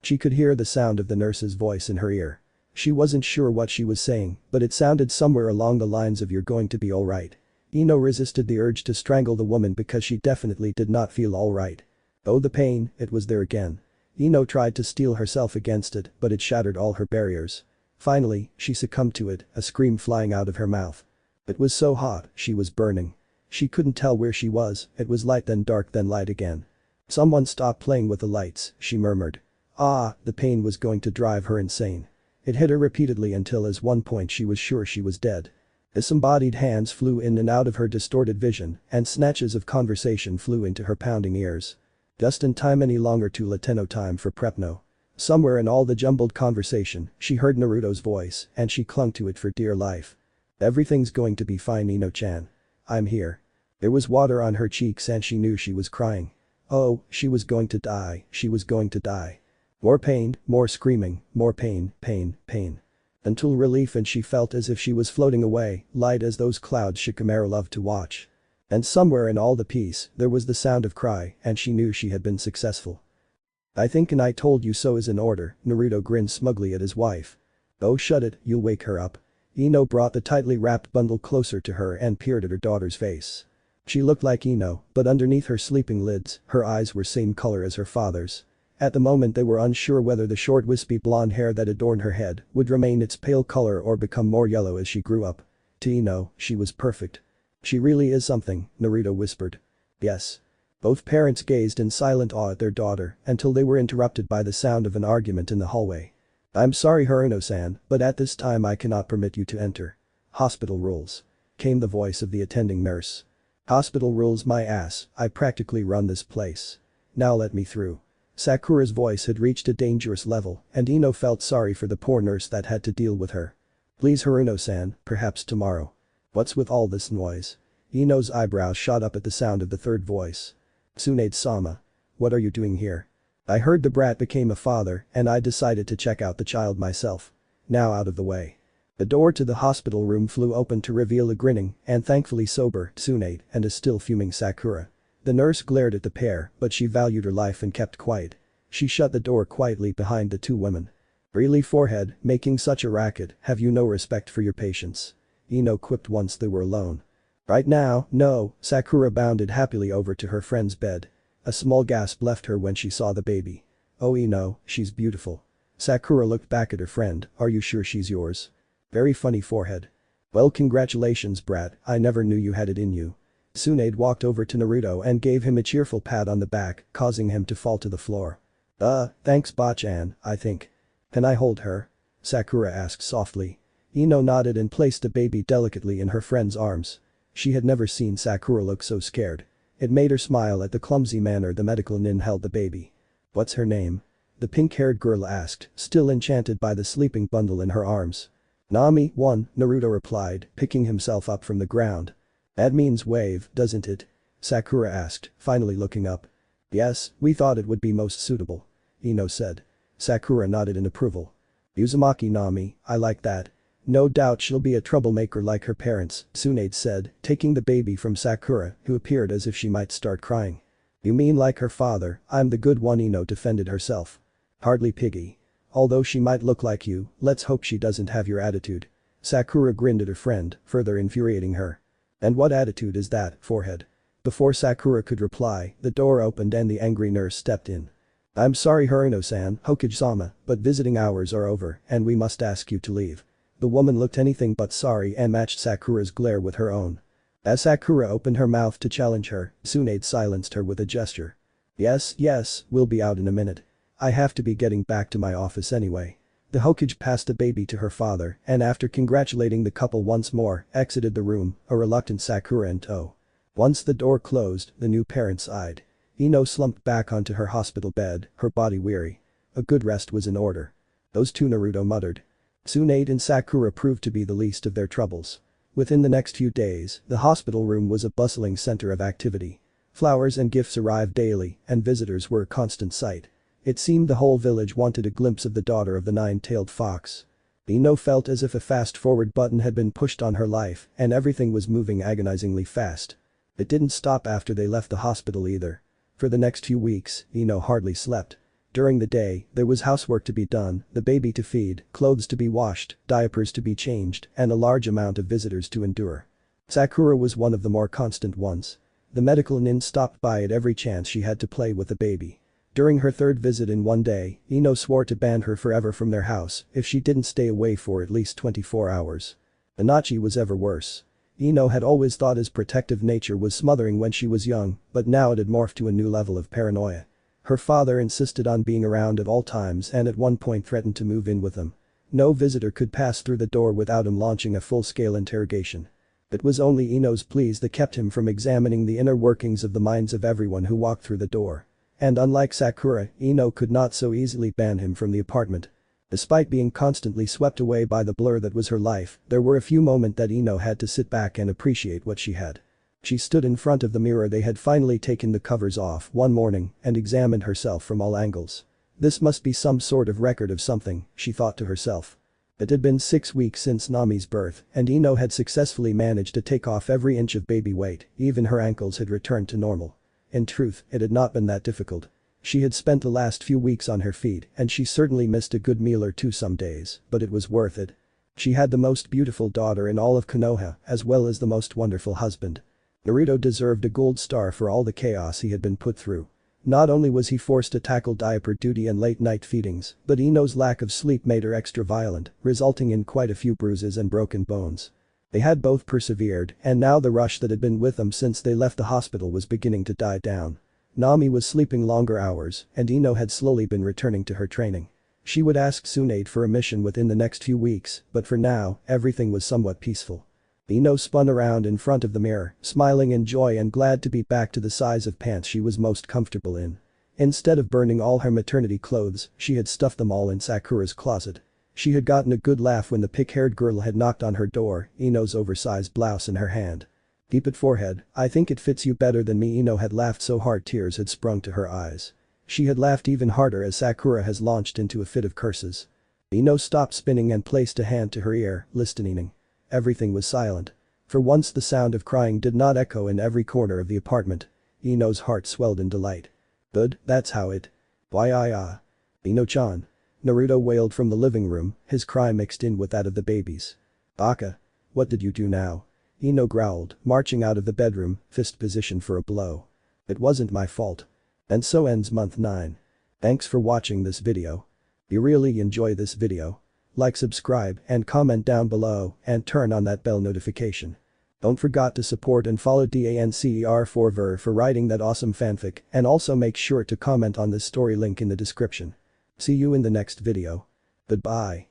She could hear the sound of the nurse's voice in her ear. She wasn't sure what she was saying, but it sounded somewhere along the lines of "you're going to be alright." Ino resisted the urge to strangle the woman because she definitely did not feel alright. Oh, the pain, it was there again. Ino tried to steel herself against it, but it shattered all her barriers. Finally, she succumbed to it, a scream flying out of her mouth. It was so hot, she was burning. She couldn't tell where she was, it was light then dark then light again. Someone stop playing with the lights, she murmured. Ah, the pain was going to drive her insane. It hit her repeatedly until at one point she was sure she was dead. Disembodied hands flew in and out of her distorted vision, and snatches of conversation flew into her pounding ears. Just in time any longer to Latino time for prepno. Somewhere in all the jumbled conversation, she heard Naruto's voice, and she clung to it for dear life. Everything's going to be fine, Ino-chan. I'm here. There was water on her cheeks and she knew she was crying. Oh, she was going to die, she was going to die. More pain, more screaming, more pain, pain, pain. Until relief and she felt as if she was floating away, light as those clouds Shikamaru loved to watch. And somewhere in all the peace, there was the sound of cry and she knew she had been successful. I think and I told you so is in order, Naruto grinned smugly at his wife. Oh shut it, you'll wake her up. Ino brought the tightly wrapped bundle closer to her and peered at her daughter's face. She looked like Ino, but underneath her sleeping lids, her eyes were same color as her father's. At the moment they were unsure whether the short wispy blonde hair that adorned her head would remain its pale color or become more yellow as she grew up. To Ino, she was perfect. She really is something, Naruto whispered. Yes. Both parents gazed in silent awe at their daughter until they were interrupted by the sound of an argument in the hallway. I'm sorry Haruno-san, but at this time I cannot permit you to enter. Hospital rules. Came the voice of the attending nurse. Hospital rules my ass, I practically run this place. Now let me through. Sakura's voice had reached a dangerous level and Ino felt sorry for the poor nurse that had to deal with her. Please Haruno-san, perhaps tomorrow. What's with all this noise? Ino's eyebrows shot up at the sound of the third voice. Tsunade-sama. What are you doing here? I heard the brat became a father and I decided to check out the child myself. Now out of the way. The door to the hospital room flew open to reveal a grinning and thankfully sober Tsunade and a still fuming Sakura. The nurse glared at the pair, but she valued her life and kept quiet. She shut the door quietly behind the two women. Really forehead, making such a racket, have you no respect for your patients? Ino quipped once they were alone. Right now, no, Sakura bounded happily over to her friend's bed. A small gasp left her when she saw the baby. Oh Ino, she's beautiful. Sakura looked back at her friend, are you sure she's yours? Very funny forehead. Well congratulations brat, I never knew you had it in you. Tsunade walked over to Naruto and gave him a cheerful pat on the back, causing him to fall to the floor. Thanks Bachan, I think. Can I hold her? Sakura asked softly. Ino nodded and placed the baby delicately in her friend's arms. She had never seen Sakura look so scared. It made her smile at the clumsy manner the medical nin held the baby. What's her name? The pink-haired girl asked, still enchanted by the sleeping bundle in her arms. Nami, one, Naruto replied, picking himself up from the ground. That means wave, doesn't it? Sakura asked, finally looking up. Yes, we thought it would be most suitable. Ino said. Sakura nodded in approval. Uzumaki Nami, I like that. No doubt she'll be a troublemaker like her parents, Tsunade said, taking the baby from Sakura, who appeared as if she might start crying. You mean like her father, I'm the good one Ino defended herself. Hardly piggy. Although she might look like you, let's hope she doesn't have your attitude. Sakura grinned at her friend, further infuriating her. And what attitude is that, forehead? Before Sakura could reply, the door opened and the angry nurse stepped in. I'm sorry Haruno-san, Hokage-sama, but visiting hours are over and we must ask you to leave. The woman looked anything but sorry and matched Sakura's glare with her own. As Sakura opened her mouth to challenge her, Tsunade silenced her with a gesture. Yes, we'll be out in a minute. I have to be getting back to my office anyway. The Hokage passed the baby to her father and after congratulating the couple once more, exited the room, a reluctant Sakura in tow. Once the door closed, the new parents sighed. Ino slumped back onto her hospital bed, her body weary. A good rest was in order. Those two Naruto muttered. Tsunade and Sakura proved to be the least of their troubles. Within the next few days, the hospital room was a bustling center of activity. Flowers and gifts arrived daily, and visitors were a constant sight. It seemed the whole village wanted a glimpse of the daughter of the nine-tailed fox. Ino felt as if a fast-forward button had been pushed on her life, and everything was moving agonizingly fast. It didn't stop after they left the hospital either. For the next few weeks, Ino hardly slept. During the day, there was housework to be done, the baby to feed, clothes to be washed, diapers to be changed, and a large amount of visitors to endure. Sakura was one of the more constant ones. The medical nin stopped by at every chance she had to play with the baby. During her third visit in one day, Ino swore to ban her forever from their house if she didn't stay away for at least 24 hours. Anachi was ever worse. Ino had always thought his protective nature was smothering when she was young, but now it had morphed to a new level of paranoia. Her father insisted on being around at all times and at one point threatened to move in with him. No visitor could pass through the door without him launching a full-scale interrogation. It was only Ino's pleas that kept him from examining the inner workings of the minds of everyone who walked through the door. And unlike Sakura, Ino could not so easily ban him from the apartment. Despite being constantly swept away by the blur that was her life, there were a few moments that Ino had to sit back and appreciate what she had. She stood in front of the mirror they had finally taken the covers off one morning and examined herself from all angles. This must be some sort of record of something, she thought to herself. It had been 6 weeks since Nami's birth, and Ino had successfully managed to take off every inch of baby weight, even her ankles had returned to normal. In truth, it had not been that difficult. She had spent the last few weeks on her feet, and she certainly missed a good meal or two some days, but it was worth it. She had the most beautiful daughter in all of Konoha, as well as the most wonderful husband. Naruto deserved a gold star for all the chaos he had been put through. Not only was he forced to tackle diaper duty and late-night feedings, but Ino's lack of sleep made her extra violent, resulting in quite a few bruises and broken bones. They had both persevered, and now the rush that had been with them since they left the hospital was beginning to die down. Nami was sleeping longer hours, and Ino had slowly been returning to her training. She would ask Tsunade for a mission within the next few weeks, but for now, everything was somewhat peaceful. Ino spun around in front of the mirror, smiling in joy and glad to be back to the size of pants she was most comfortable in. Instead of burning all her maternity clothes, she had stuffed them all in Sakura's closet. She had gotten a good laugh when the pink-haired girl had knocked on her door, Ino's oversized blouse in her hand. "Keep it, forehead, I think it fits you better than me." Ino had laughed so hard tears had sprung to her eyes. She had laughed even harder as Sakura has launched into a fit of curses. Ino stopped spinning and placed a hand to her ear, listening. Everything was silent. For once the sound of crying did not echo in every corner of the apartment. Ino's heart swelled in delight. "Good, that's how it. Why Ino-chan." Naruto wailed from the living room, his cry mixed in with that of the babies. "Baka. What did you do now?" Ino growled, marching out of the bedroom, fist position for a blow. "It wasn't my fault." And so ends month 9. Thanks for watching this video. If you really enjoy this video, like, subscribe, and comment down below, and turn on that bell notification. Don't forget to support and follow DANCER4ver for writing that awesome fanfic, and also make sure to comment on this story link in the description. See you in the next video. Goodbye.